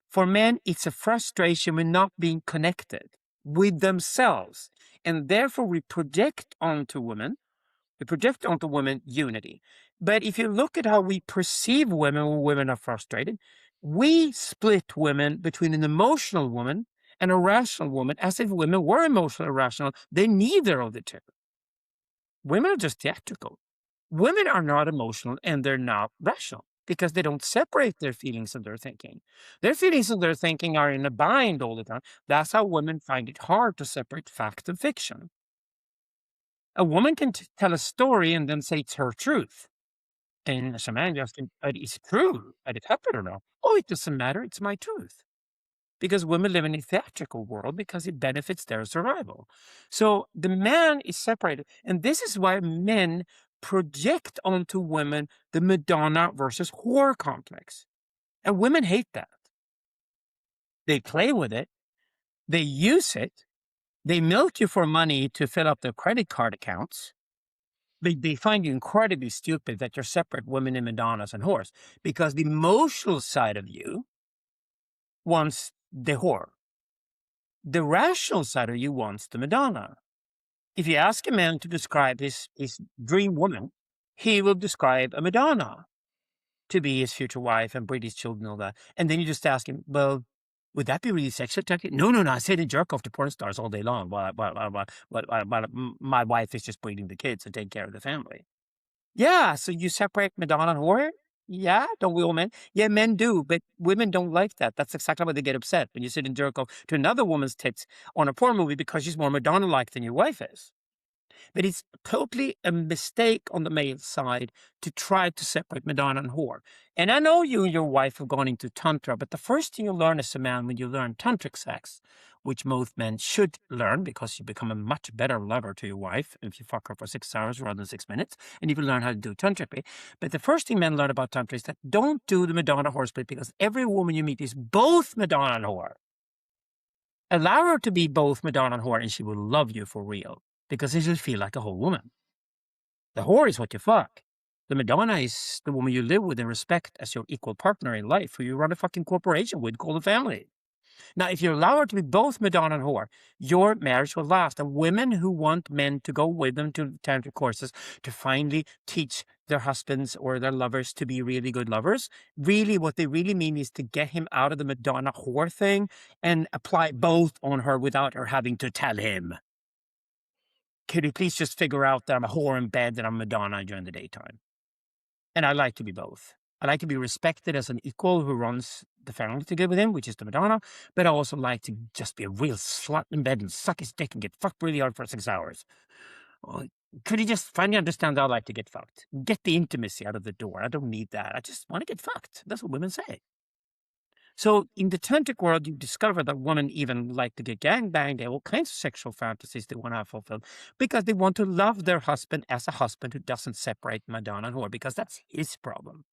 For men, it's a frustration with not being connected with themselves. And therefore, we project onto women unity. But if you look at how we perceive women when women are frustrated, we split women between an emotional woman and a rational woman as if women were emotional or rational. They're neither of the two. Women are just theatrical. Women are not emotional and they're not rational because they don't separate their feelings and their thinking. Their feelings and their thinking are in a bind all the time. That's how women find it hard to separate fact and fiction. A woman can tell a story and then say it's her truth. And as a man just can, but it's true, but it happened or not. Oh, it doesn't matter. It's my truth. Because women live in a theatrical world because it benefits their survival. So the man is separated. And this is why men project onto women the Madonna versus whore complex. And women hate that. They play with it. They use it. They milk you for money to fill up their credit card accounts. They find you incredibly stupid that you're separate women and Madonnas and whores because the emotional side of you wants the whore. The rational side of you wants the Madonna. If you ask a man to describe his dream woman, he will describe a Madonna to be his future wife and breed his children and all that. And then you just ask him, well, would that be really sexual? No. I say to jerk off to porn stars all day long while my wife is just breeding the kids and taking care of the family. Yeah, so you separate Madonna and whore? Yeah, don't we all men? Yeah, men do, but women don't like that. That's exactly why they get upset when you sit and jerk off to another woman's tits on a porn movie because she's more Madonna-like than your wife is. But it's totally a mistake on the male side to try to separate Madonna and whore. And I know you and your wife have gone into Tantra, but the first thing you learn as a man when you learn Tantric sex, which most men should learn because you become a much better lover to your wife if you fuck her for 6 hours rather than 6 minutes, and you will learn how to do Tantrically. But the first thing men learn about Tantra is that don't do the Madonna whore split because every woman you meet is both Madonna and whore. Allow her to be both Madonna and whore, and she will love you for real because she'll feel like a whole woman. The whore is what you fuck. The Madonna is the woman you live with and respect as your equal partner in life, who you run a fucking corporation with called a family. Now, if you allow her to be both Madonna and whore, your marriage will last. And women who want men to go with them to tantric courses to finally teach their husbands or their lovers to be really good lovers, really what they really mean is to get him out of the Madonna whore thing and apply both on her without her having to tell him. Could you please just figure out that I'm a whore in bed and I'm Madonna during the daytime? And I like to be both. I like to be respected as an equal who runs the family together with him, which is the Madonna, but I also like to just be a real slut in bed and suck his dick and get fucked really hard for 6 hours. Oh, could you just finally understand that I like to get fucked? Get the intimacy out of the door. I don't need that. I just want to get fucked. That's what women say. So in the tantric world, you discover that women even like to get gangbanged. They have all kinds of sexual fantasies they want to have fulfilled because they want to love their husband as a husband who doesn't separate Madonna and whore, because that's his problem.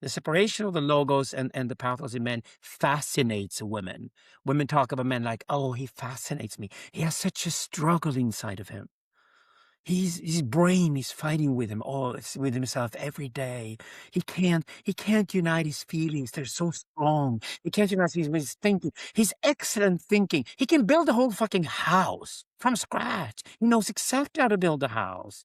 The separation of the logos and the pathos in men fascinates women. Women talk about men like, oh, he fascinates me. He has such a struggle inside of him. His brain is fighting with him, with himself every day. He can't unite his feelings. They're so strong. He can't unite his thinking. His excellent thinking. He can build a whole fucking house from scratch. He knows exactly how to build a house.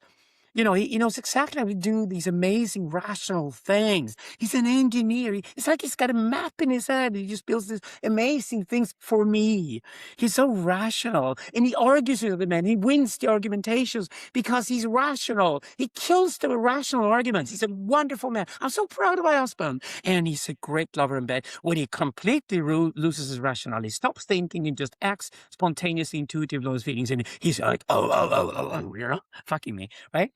You know, he knows exactly how to do these amazing rational things. He's an engineer. It's like he's got a map in his head. He just builds these amazing things for me. He's so rational. And he argues with the men. He wins the argumentations because he's rational. He kills the irrational arguments. He's a wonderful man. I'm so proud of my husband. And he's a great lover in bed. When he completely loses his rationality, stops thinking and just acts spontaneously, intuitive, those feelings. And he's like, fucking me, right?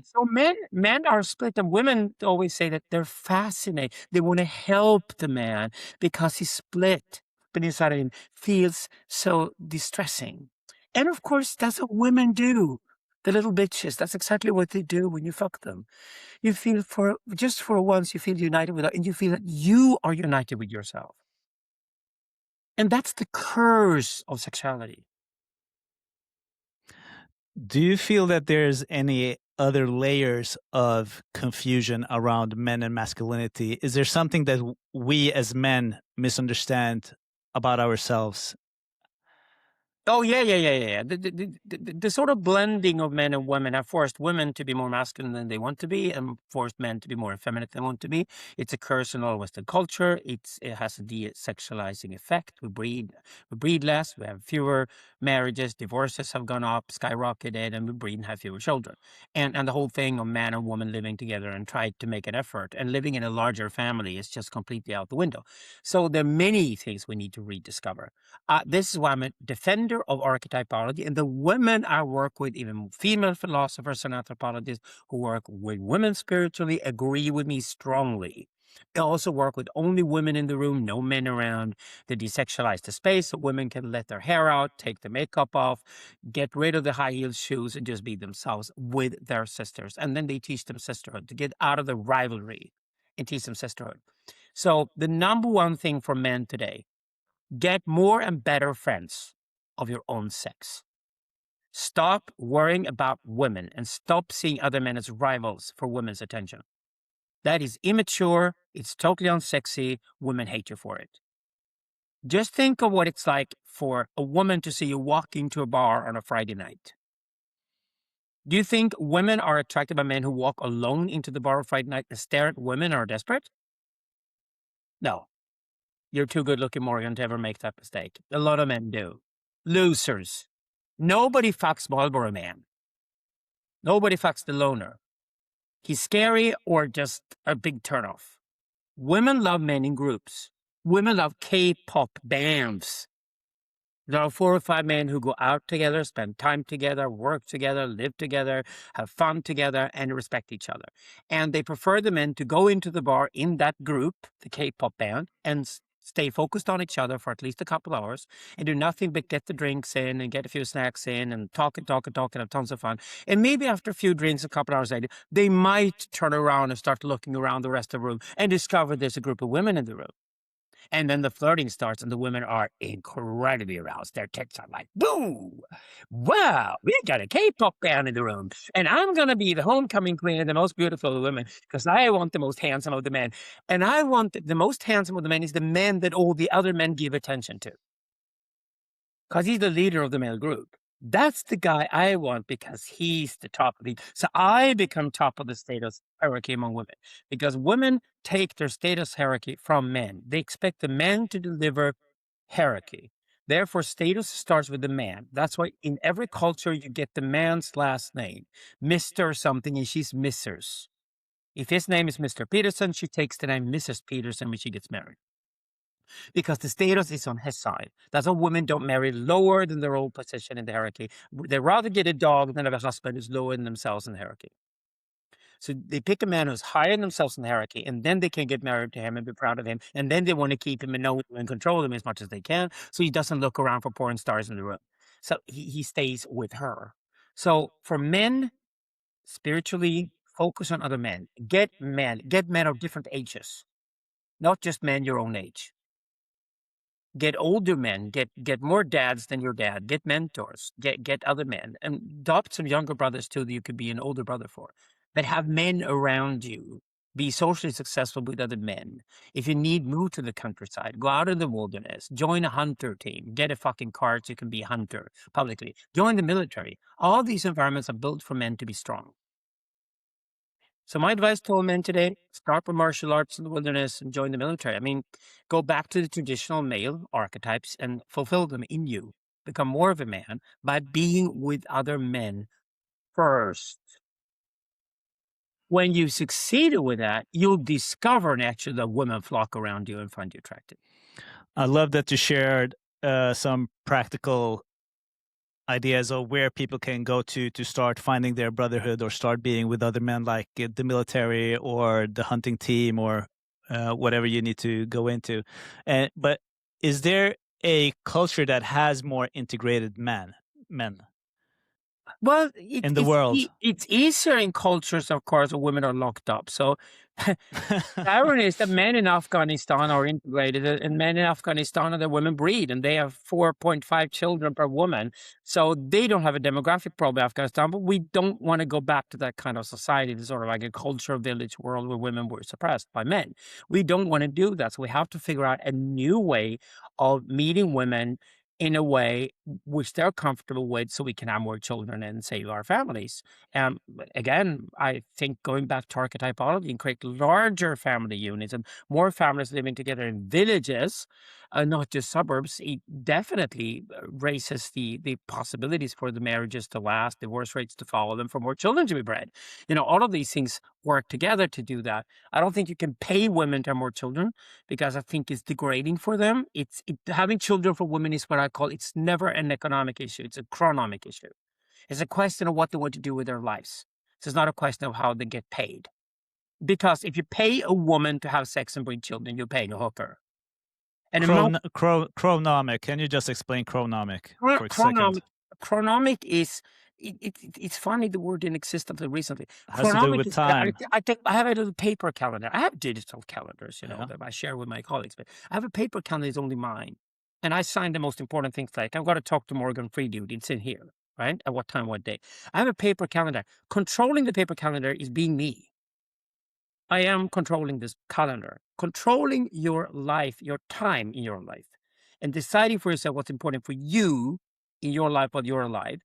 So men are split, and women always say that they're fascinated. They want to help the man because he's split, but inside of him feels so distressing. And of course, that's what women do. The little bitches, that's exactly what they do when you fuck them. You feel just for once, you feel united with her, and you feel that you are united with yourself. And that's the curse of sexuality. Do you feel that there's any other layers of confusion around men and masculinity? Is there something that we as men misunderstand about ourselves? Oh, yeah. The sort of blending of men and women have forced women to be more masculine than they want to be and forced men to be more effeminate than they want to be. It's a curse in all Western culture. It has a de-sexualizing effect. We breed less. We have fewer marriages. Divorces have gone up, skyrocketed, and we breed and have fewer children. And the whole thing of man and woman living together and try to make an effort and living in a larger family is just completely out the window. So there are many things we need to rediscover. This is why I'm a defender of archetypology, and the women I work with, even female philosophers and anthropologists who work with women spiritually, agree with me strongly. I also work with only women in the room, no men around. They desexualize the space so women can let their hair out, take the makeup off, get rid of the high heel shoes, and just be themselves with their sisters. And then they teach them sisterhood to get out of the rivalry and teach them sisterhood. So the number one thing for men today: get more and better friends of your own sex. Stop worrying about women and stop seeing other men as rivals for women's attention. That is immature. It's totally unsexy. Women hate you for it. Just think of what it's like for a woman to see you walk into a bar on a Friday night. Do you think women are attracted by men who walk alone into the bar on Friday night and stare at women and are desperate? No. You're too good looking, Morgan, to ever make that mistake. A lot of men do. Losers. Nobody fucks Marlboro Man. Nobody fucks the loner. He's scary or just a big turnoff. Women love men in groups. Women love K-pop bands. There are 4 or 5 men who go out together, spend time together, work together, live together, have fun together, and respect each other. And they prefer the men to go into the bar in that group, the K-pop band, and stay focused on each other for at least a couple hours and do nothing but get the drinks in and get a few snacks in and talk and talk and talk and have tons of fun. And maybe after a few drinks, a couple hours later, they might turn around and start looking around the rest of the room and discover there's a group of women in the room. And then the flirting starts, and the women are incredibly aroused. Their tits are like, boo! Wow, we got a K-pop band in the room. And I'm going to be the homecoming queen and the most beautiful of the women because I want the most handsome of the men. And I want the most handsome of the men is the man that all the other men give attention to because he's the leader of the male group. That's the guy I want because he's the top of the. So I become top of the status hierarchy among women because women take their status hierarchy from men. They expect the men to deliver hierarchy. Therefore, status starts with the man. That's why in every culture you get the man's last name, Mr. something, and she's Mrs. If his name is Mr. Peterson, she takes the name Mrs. Peterson when she gets married because the status is on his side. That's why women don't marry lower than their own position in the hierarchy. They rather get a dog than have a husband who's lower than themselves in the hierarchy. So they pick a man who's higher than themselves in the hierarchy, and then they can get married to him and be proud of him. And then they want to keep him and know him and control him as much as they can. So he doesn't look around for porn stars in the room. So he stays with her. So for men, spiritually, focus on other men. Get men of different ages, not just men your own age. Get older men, get more dads than your dad, get mentors, get other men, and adopt some younger brothers too that you could be an older brother for. But have men around you. Be socially successful with other men. If you need, move to the countryside, go out in the wilderness, join a hunter team, get a fucking card so you can be a hunter publicly, join the military. All these environments are built for men to be strong. So my advice to all men today, start with martial arts in the wilderness and join the military. I mean, go back to the traditional male archetypes and fulfill them in you. Become more of a man by being with other men first. When you succeeded with that, you'll discover naturally that women flock around you and find you attractive. I love that you shared some practical ideas of where people can go to start finding their brotherhood or start being with other men, like the military or the hunting team or whatever you need to go into. But is there a culture that has more integrated men Well, in the world? it's easier in cultures, of course, where women are locked up. So the irony is that men in Afghanistan are integrated, and men in Afghanistan are the women breed, and they have 4.5 children per woman. So they don't have a demographic problem in Afghanistan, but we don't want to go back to that kind of society, the sort of like a culture village world where women were suppressed by men. We don't want to do that. So we have to figure out a new way of meeting women in a way which they're comfortable with so we can have more children and save our families. Again, I think going back to archetypology and create larger family units and more families living together in villages, not just suburbs, it definitely raises the possibilities for the marriages to last, divorce rates to fall, and for more children to be bred. All of these things work together to do that. I don't think you can pay women to have more children because I think it's degrading for them. Having children for women is what I call, it's never an economic issue. It's a chronomic issue. It's a question of what they want to do with their lives. So it's not a question of how they get paid. Because if you pay a woman to have sex and breed children, you're paying a hooker. And Chronomic. Can you just explain chronomic for a second? Chronomic is it's funny the word didn't exist until recently. Has to do with time. I have a little paper calendar. I have digital calendars, Yeah. that I share with my colleagues, but I have a paper calendar that's only mine. And I sign the most important things like I've got to talk to Morgan Freedude. It's in here, right? At what time, what day. I have a paper calendar. Controlling the paper calendar is being me. I am controlling this calendar, controlling your life, your time in your life, and deciding for yourself what's important for you in your life, what you're alive,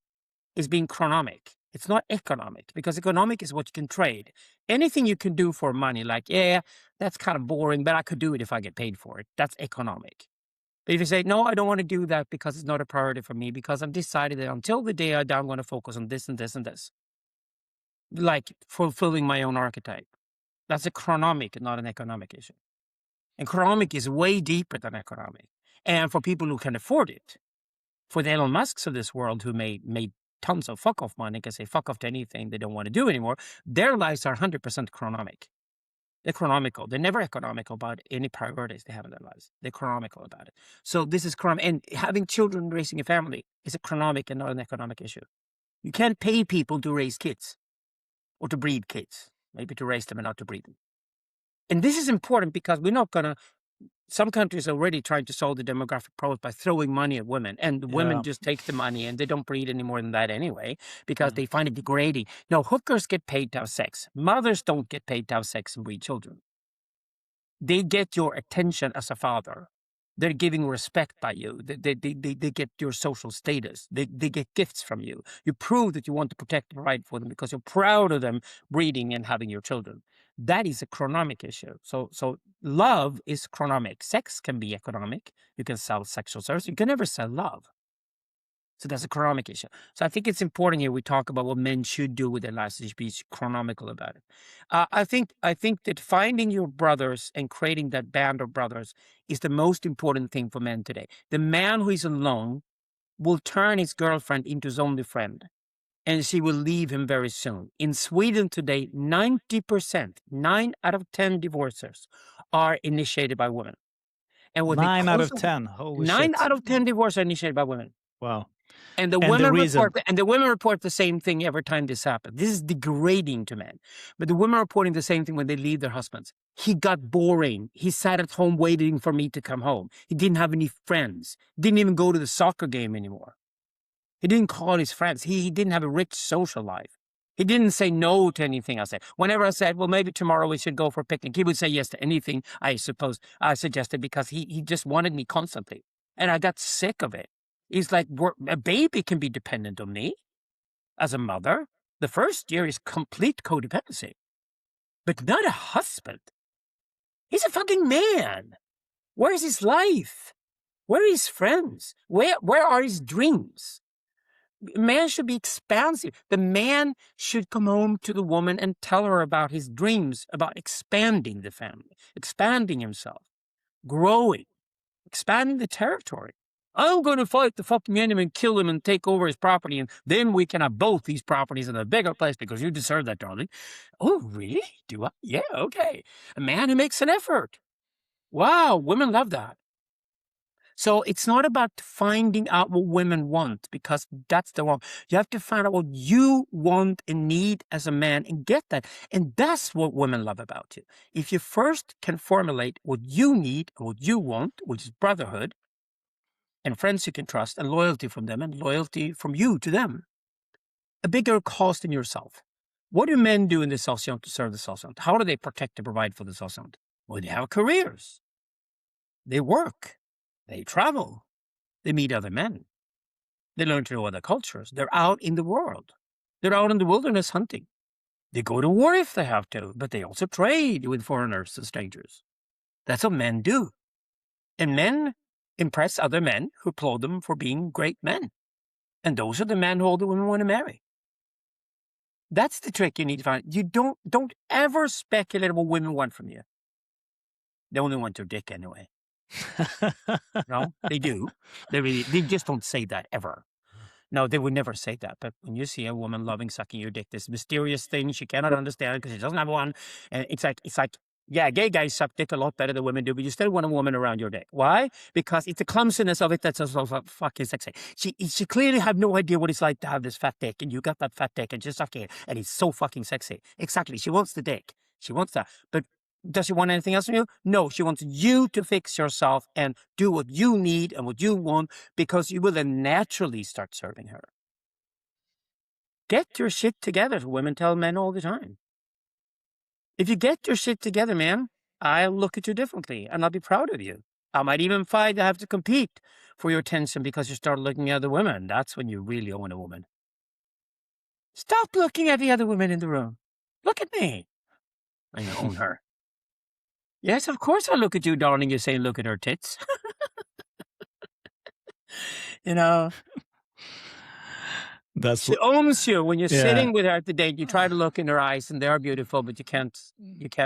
is being chronomic. It's not economic, because economic is what you can trade. Anything you can do for money, like, yeah, that's kind of boring, but I could do it if I get paid for it. That's economic. But if you say, no, I don't want to do that because it's not a priority for me, because I've decided that until the day I die, I'm going to focus on this and this and this. like fulfilling my own archetype. That's a chronomic, not an economic issue. And chronomic is way deeper than economic. And for people who can afford it, for the Elon Musks of this world who made tons of fuck off money, can say fuck off to anything they don't want to do anymore, their lives are 100% chronomic. They're chronomical. They're never economical about any priorities they have in their lives. They're chronomical about it. So this is and having children, raising a family is a chronomic and not an economic issue. You can't pay people to raise kids or to breed kids, maybe to raise them and not to breed them. And this is important because we're not going to, some countries are already trying to solve the demographic problem by throwing money at women, and the women just take the money and they don't breed any more than that anyway because they find it degrading. No, hookers get paid to have sex. Mothers don't get paid to have sex and breed children. They get your attention as a father. They're giving respect by you. They get your social status. They get gifts from you. You prove that you want to protect and provide for them because you're proud of them breeding and having your children. That is a chronomic issue. So love is chronomic. Sex can be economic. You can sell sexual service. You can never sell love. So that's a chronomic issue. So I think it's important here we talk about what men should do with their lives. They should be chronomical about it. I think that finding your brothers and creating that band of brothers is the most important thing for men today. The man who is alone will turn his girlfriend into his only friend, and she will leave him very soon. In Sweden today, 90%, 9 out of 10 divorces are initiated by women. And 9 out of 10. Holy 9 shit. out of 10 divorces are initiated by women. Wow. And the women report the same thing every time this happens. This is degrading to men. But the women are reporting the same thing when they leave their husbands. He got boring. He sat at home waiting for me to come home. He didn't have any friends. Didn't even go to the soccer game anymore. He didn't call his friends. He didn't have a rich social life. He didn't say no to anything I said. Whenever I said, well, maybe tomorrow we should go for a picnic, he would say yes to anything I suggested because he just wanted me constantly. And I got sick of it. He's like, a baby can be dependent on me as a mother. The first year is complete codependency, but not a husband. He's a fucking man. Where is his life? Where are his friends? Where are his dreams? Man should be expansive. The man should come home to the woman and tell her about his dreams, about expanding the family, expanding himself, growing, expanding the territory. I'm going to fight the fucking enemy and kill him and take over his property, and then we can have both these properties in a bigger place because you deserve that, darling. Oh, really? Do I? Yeah, okay. A man who makes an effort. Wow, women love that. So it's not about finding out what women want, because that's the wrong. You have to find out what you want and need as a man and get that. And that's what women love about you. If you first can formulate what you need and what you want, which is brotherhood, and friends you can trust, and loyalty from them, and loyalty from you to them, a bigger cost in yourself. What do men do in the society to serve the society? How do they protect and provide for the society? Well, they have careers. They work. They travel. They meet other men. They learn to know other cultures. They're out in the world. They're out in the wilderness hunting. They go to war if they have to, but they also trade with foreigners and strangers. That's what men do. And men impress other men who applaud them for being great men. And those are the men who all the women want to marry. That's the trick you need to find. You don't ever speculate what women want from you. They only want your dick anyway. No, they do. They just don't say that ever. No, they would never say that. But when you see a woman loving sucking your dick, this mysterious thing she cannot understand because she doesn't have one, and it's like, yeah, gay guys suck dick a lot better than women do, but you still want a woman around your dick. Why? Because it's the clumsiness of it that's so fucking sexy. She clearly had no idea what it's like to have this fat dick, and you got that fat dick, and she's sucking it, and it's so fucking sexy. Exactly. She wants the dick. She wants that. But does she want anything else from you? No, she wants you to fix yourself and do what you need and what you want, because you will then naturally start serving her. Get your shit together. Women tell men all the time. If you get your shit together, man, I'll look at you differently and I'll be proud of you. I might even fight to have to compete for your attention because you start looking at other women. That's when you really own a woman. Stop looking at the other women in the room. Look at me. I own her. Yes, of course I look at you, darling. You're saying, look at her tits. You know. That's She owns you when you're Yeah. sitting with her at the date. You try to look in her eyes, and they are beautiful, but you can't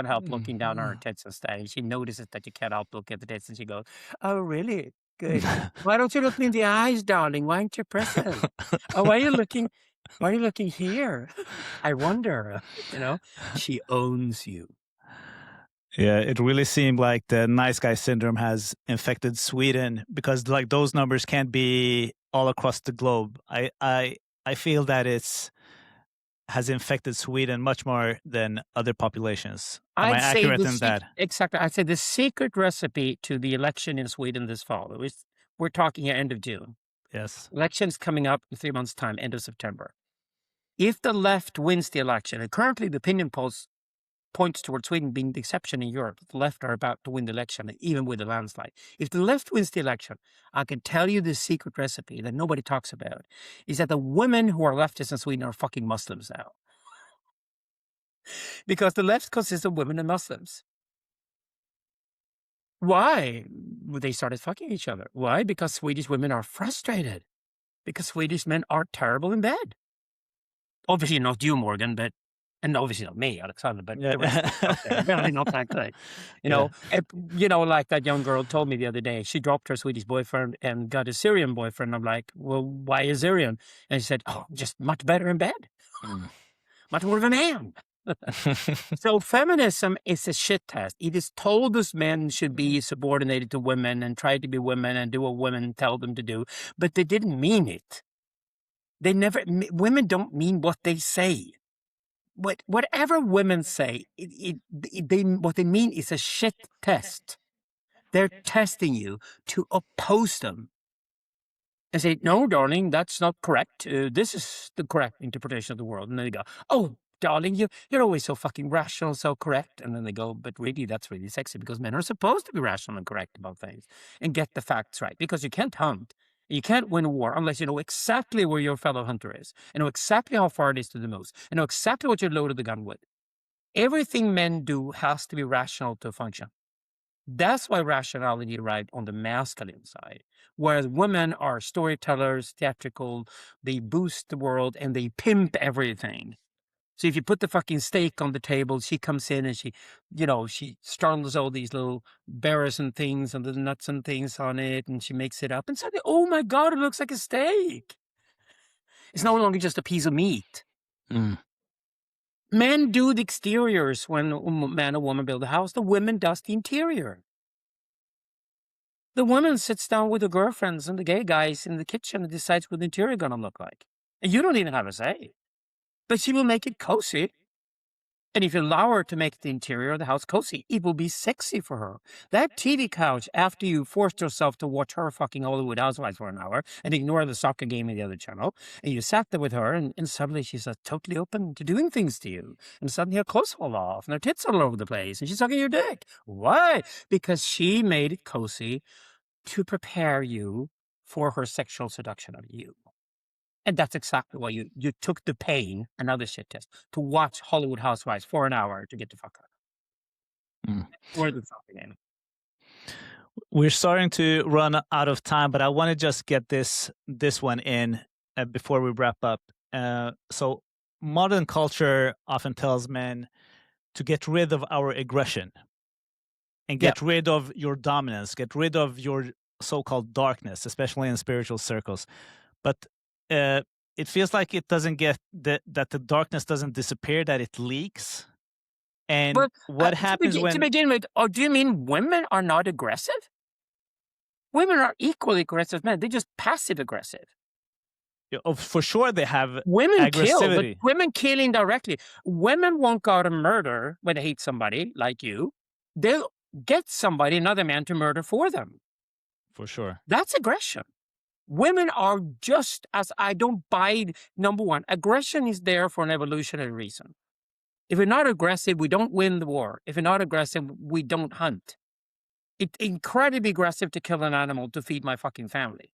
help looking down on her tits instead. And she notices that you can't help look at the tits, and she goes, "Oh, really? Good. Why don't you look me in the eyes, darling? Why aren't you pressing? Oh, why are you looking? Why are you looking here? I wonder." You know, she owns you. Yeah, it really seemed like the nice guy syndrome has infected Sweden, because like those numbers can't be all across the globe. I feel that has infected Sweden much more than other populations. Am I I'd say accurate in that? exactly. I'd say the secret recipe to the election in Sweden this fall. We're talking here end of June. Yes. Election's coming up in 3 months' time, end of September. If the left wins the election, and currently the opinion polls points towards Sweden being the exception in Europe, the left are about to win the election, even with a landslide. If the left wins the election, I can tell you the secret recipe that nobody talks about is that the women who are leftists in Sweden are fucking Muslims now. Because the left consists of women and Muslims. Why? Well, they started fucking each other. Why? Because Swedish women are frustrated. Because Swedish men are terrible in bed. Obviously not you, Morgan, and obviously not me, Alexander, but the rest of us out there. Really not that good. Like that young girl told me the other day, she dropped her Swedish boyfriend and got a Syrian boyfriend. I'm like, well, why a Syrian? And she said, oh, just much better in bed. Much more of a man. So feminism is a shit test. It is told us men should be subordinated to women and try to be women and do what women tell them to do, but they didn't mean it. Women don't mean what they say. Whatever women say, what they mean is a shit test. They're testing you to oppose them and say, no, darling, that's not correct. This is the correct interpretation of the world. And then they go, oh, darling, you're always so fucking rational, so correct. And then they go, but really, that's really sexy because men are supposed to be rational and correct about things and get the facts right, because you can't hunt. You can't win a war unless you know exactly where your fellow hunter is, and know exactly how far it is to the moose, and know exactly what you're loaded the gun with. Everything men do has to be rational to function. That's why rationality arrived on the masculine side, whereas women are storytellers, theatrical, they boost the world, and they pimp everything. So if you put the fucking steak on the table, she comes in and she startles all these little berries and things and the nuts and things on it, and she makes it up. And suddenly, oh my God, it looks like a steak. It's no longer just a piece of meat. Men do the exteriors when a man and woman build a house. The women does the interior. The woman sits down with her girlfriends and the gay guys in the kitchen and decides what the interior gonna look like. And you don't even have a say. But she will make it cozy. And if you allow her to make the interior of the house cozy, it will be sexy for her. That TV couch, after you forced yourself to watch her fucking Hollywood Housewives for an hour and ignore the soccer game in the other channel, and you sat there with her, and suddenly she's totally open to doing things to you. And suddenly her clothes fall off, and her tits are all over the place, and she's sucking your dick. Why? Because she made it cozy to prepare you for her sexual seduction of you. And that's exactly why you took the pain, another shit test, to watch Hollywood Housewives for an hour to get to fuck her. Or the fucking game. We're starting to run out of time, but I want to just get this one in before we wrap up. So modern culture often tells men to get rid of our aggression and get rid of your dominance, get rid of your so-called darkness, especially in spiritual circles. But it feels like it doesn't get that the darkness doesn't disappear, that it leaks. And what happens to begin with, do you mean women are not aggressive? Women are equally aggressive men. They're just passive aggressive. For sure, they have women aggressivity. Kill, but women kill indirectly. Women won't go out and murder when they hate somebody like you. They'll get somebody, another man, to murder for them. For sure. That's aggression. Women are just as I don't buy. Number one, aggression is there for an evolutionary reason. If we're not aggressive, we don't win the war. If we're not aggressive, we don't hunt. It's incredibly aggressive to kill an animal to feed my fucking family.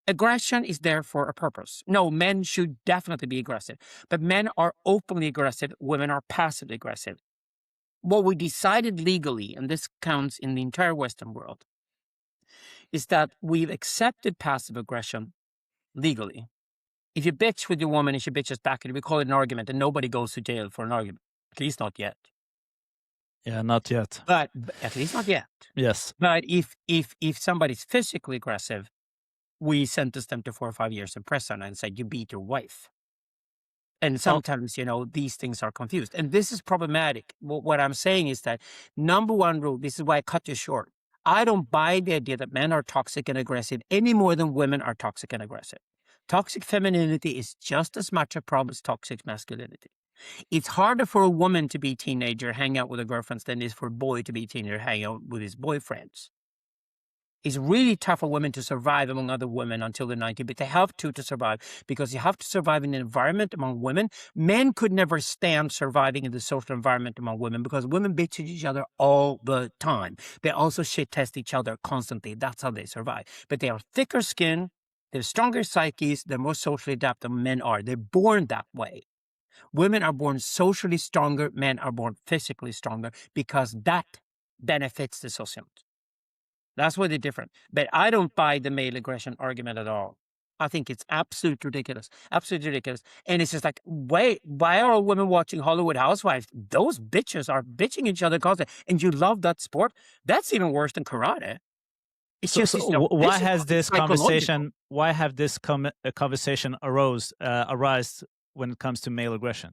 Aggression is there for a purpose. No, men should definitely be aggressive, but men are openly aggressive. Women are passively aggressive. What we decided legally, and this counts in the entire Western world, is that we've accepted passive aggression legally If you bitch with your woman and she bitches back, and we call it an argument, and nobody goes to jail for an argument. At least not yet. Yeah, not yet. But at least not yet. Yes. But if somebody's physically aggressive, we sentence them to 4 or 5 years in prison and say, you beat your wife. And sometimes, these things are confused. And this is problematic. What I'm saying is that number one rule, this is why I cut you short. I don't buy the idea that men are toxic and aggressive any more than women are toxic and aggressive. Toxic femininity is just as much a problem as toxic masculinity. It's harder for a woman to be a teenager, hang out with her girlfriends, than it is for a boy to be a teenager, hang out with his boyfriends. It's really tough for women to survive among other women until they're 19, but they have to survive, because you have to survive in an environment among women. Men could never stand surviving in the social environment among women, because women bitch at each other all the time. They also shit test each other constantly. That's how they survive. But they have thicker skin, they have stronger psyches, they're more socially adapted than men are. They're born that way. Women are born socially stronger, men are born physically stronger, because that benefits the society. That's why they're different. But I don't buy the male aggression argument at all. I think it's absolutely ridiculous. Absolutely ridiculous. And it's just like, wait, why are all women watching Hollywood Housewives? Those bitches are bitching each other constantly. And you love that sport? That's even worse than karate. It's just why has this psychological. Why have this conversation arise when it comes to male aggression?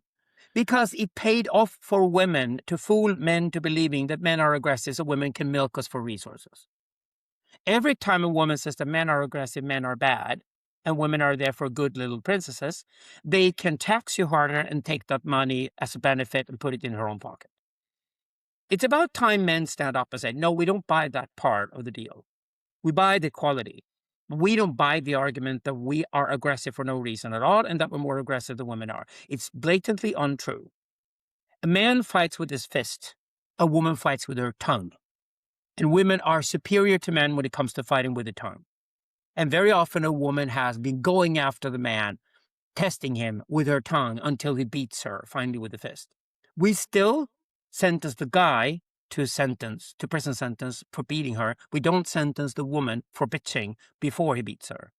Because it paid off for women to fool men to believing that men are aggressive so women can milk us for resources. Every time a woman says that men are aggressive, men are bad, and women are therefore good little princesses, they can tax you harder and take that money as a benefit and put it in her own pocket. It's about time men stand up and say, no, we don't buy that part of the deal. We buy the equality. We don't buy the argument that we are aggressive for no reason at all and that we're more aggressive than women are. It's blatantly untrue. A man fights with his fist. A woman fights with her tongue. And women are superior to men when it comes to fighting with the tongue. And very often a woman has been going after the man, testing him with her tongue until he beats her, finally with the fist. We still sentence the guy to prison sentence for beating her. We don't sentence the woman for bitching before he beats her.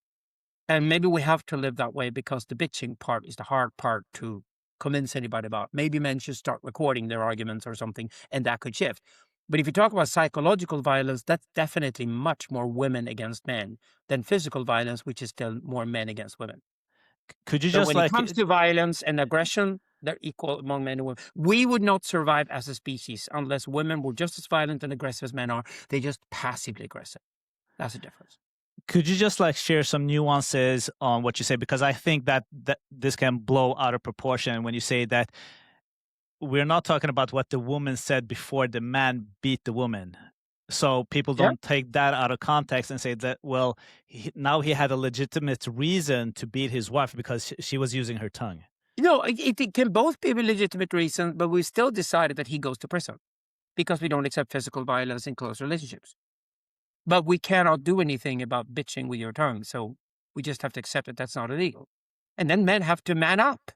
And maybe we have to live that way because the bitching part is the hard part to convince anybody about. Maybe men should start recording their arguments or something, and that could shift. But if you talk about psychological violence, that's definitely much more women against men than physical violence, which is still more men against women. Could you So just when it comes to violence and aggression, they're equal among men and women. We would not survive as a species unless women were just as violent and aggressive as men are. They're just passively aggressive. That's the difference. Could you just share some nuances on what you say? Because I think that this can blow out of proportion when you say that we're not talking about what the woman said before the man beat the woman. So people don't take that out of context and say that, well, now he had a legitimate reason to beat his wife because she was using her tongue. It can both be a legitimate reason, but we still decided that he goes to prison because we don't accept physical violence in close relationships. But we cannot do anything about bitching with your tongue, so we just have to accept that that's not illegal. And then men have to man up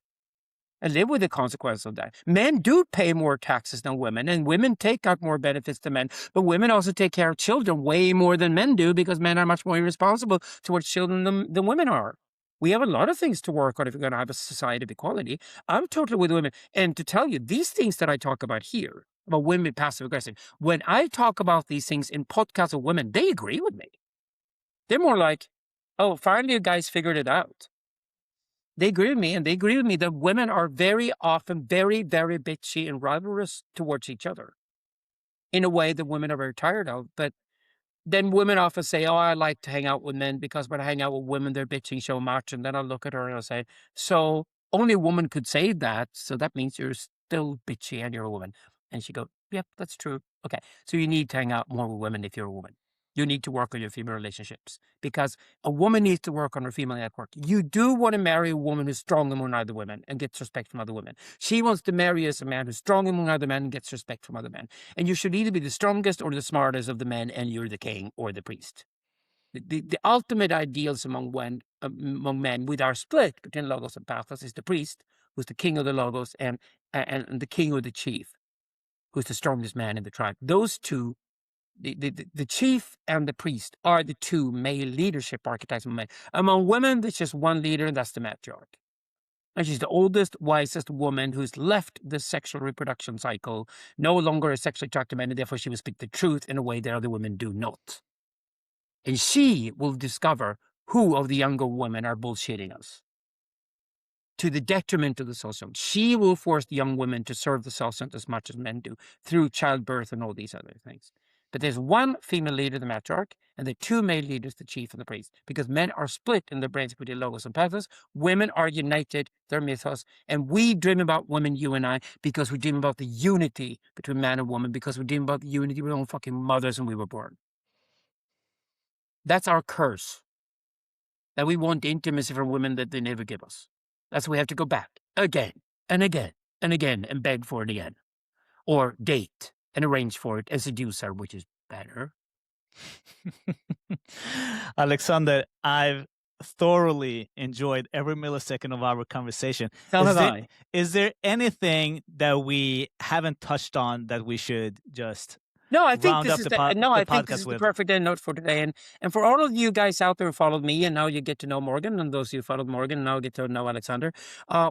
and live with the consequence of that. Men do pay more taxes than women, and women take out more benefits than men, but women also take care of children way more than men do because men are much more irresponsible towards children than women are. We have a lot of things to work on if we're going to have a society of equality. I'm totally with women. And to tell you, these things that I talk about here, about women passive aggressive, when I talk about these things in podcasts of women, they agree with me. They're more like, oh, finally you guys figured it out. They agree with me, and they agree with me that women are very often very, very bitchy and rivalrous towards each other in a way that women are very tired of. But then women often say, oh, I like to hang out with men because when I hang out with women, they're bitching so much. And then I'll look at her and I'll say, so only a woman could say that. So that means you're still bitchy and you're a woman. And she goes, yep, that's true. Okay. So you need to hang out more with women if you're a woman. You need to work on your female relationships because a woman needs to work on her female network. You do want to marry a woman who's strong among other women and gets respect from other women. She wants to marry as a man who's strong among other men and gets respect from other men. And you should either be the strongest or the smartest of the men, and you're the king or the priest. The ultimate ideals among men with our split between logos and pathos is the priest, who's the king of the logos, and the king or the chief, who's the strongest man in the tribe. Those two The chief and the priest are the two male leadership archetypes of men. Among women, there's just one leader, and that's the matriarch. And she's the oldest, wisest woman who's left the sexual reproduction cycle, no longer a sexually attracted man, and therefore she will speak the truth in a way that other women do not. And she will discover who of the younger women are bullshitting us, to the detriment of the socium. She will force the young women to serve the socium as much as men do through childbirth and all these other things. But there's one female leader, the matriarch, and the two male leaders, the chief and the priest, because men are split in their brains between logos and pathos. Women are united, they're mythos, and we dream about women, you and I, because we dream about the unity between man and woman, because we dream about the unity with our own fucking mothers when we were born. That's our curse. That we want intimacy from women that they never give us. That's why we have to go back again and again and again and beg for it again. Or date and arrange for it and seduce her, which is better. Alexander, I've thoroughly enjoyed every millisecond of our conversation. So have I. Is there anything that we haven't touched on that we should just No, I think round this up is the I think this podcast is the with? perfect end note for today. And for all of you guys out there who followed me, and now you get to know Morgan, and those who followed Morgan now get to know Alexander,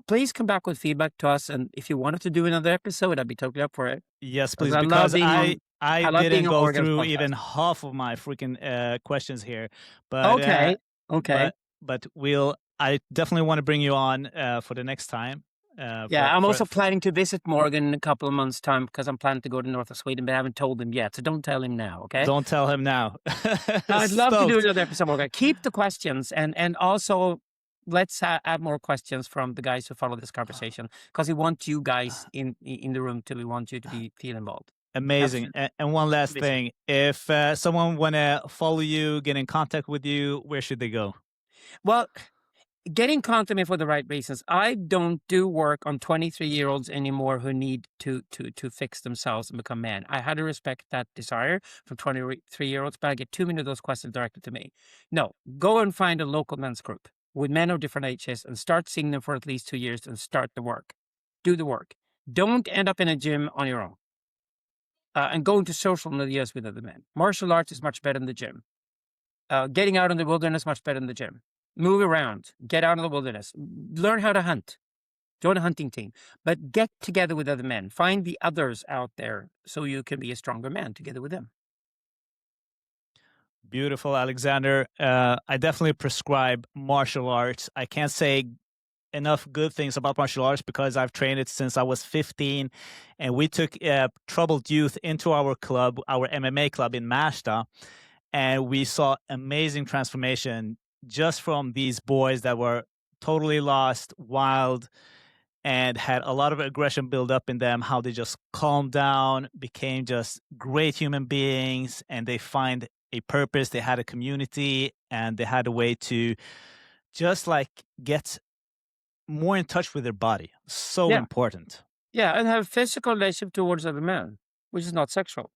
please come back with feedback to us. And if you wanted to do another episode, I'd be totally up for it. Yes, please, I love because being on- I love being didn't on go Morgan's through podcast. even half of my freaking questions here. But Okay. but I definitely want to bring you on for the next time. Yeah, I'm also planning to visit Morgan in a couple of months' time because I'm planning to go to north of Sweden, but I haven't told him yet. So don't tell him now, okay? Don't tell him now. I'd love to do Stoked. another episode, Morgan. Keep the questions, and also let's add more questions from the guys who follow this conversation, because we want you guys in the room too. We want you to feel involved. Amazing. And one last thing, if someone want to follow you, get in contact with you, where should they go? Well, get in contact with me for the right reasons. I don't do work on 23-year-olds anymore who need to fix themselves and become men. I had to respect that desire from 23-year-olds, but I get too many of those questions directed to me. No, go and find a local men's group with men of different ages and start seeing them for at least 2 years and start the work. Do the work. Don't end up in a gym on your own. And go into social milieus with other men. Martial arts is much better than the gym. Getting out in the wilderness is much better than the gym. Move around, get out in the wilderness, learn how to hunt, join a hunting team, but get together with other men. Find the others out there so you can be a stronger man together with them. Beautiful, Alexander. I definitely prescribe martial arts. I can't say enough good things about martial arts because I've trained it since I was 15, and we took troubled youth into our club, our MMA club in Märsta, and we saw amazing transformation just from these boys that were totally lost, wild, and had a lot of aggression build up in them, how they just calmed down, became just great human beings, and they find a purpose, they had a community, and they had a way to just like get more in touch with their body. So important. Yeah, and have physical relationship towards other men, which is not sexual.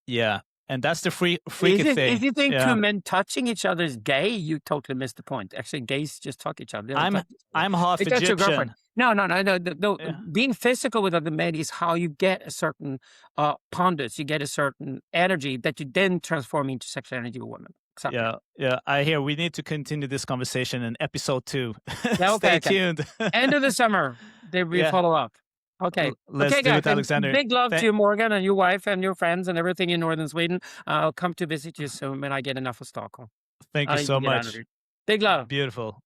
Yeah. And that's the freaky thing. If you think two men touching each other is gay, you totally missed the point. Actually, gays just talk each other. I'm half Egyptian. No. Being physical with other men is how you get a certain pondus. You get a certain energy that you then transform into sexual energy with women. Exactly. Yeah. I hear we need to continue this conversation in episode 2. Yeah, Stay tuned. End of the summer, there will be a follow up. Okay. Let's do guys, it, Alexander. Big love to you, Morgan, and your wife and your friends and everything in northern Sweden. I'll come to visit you soon when I get enough of Stockholm. Thank you so much. Big love. Beautiful.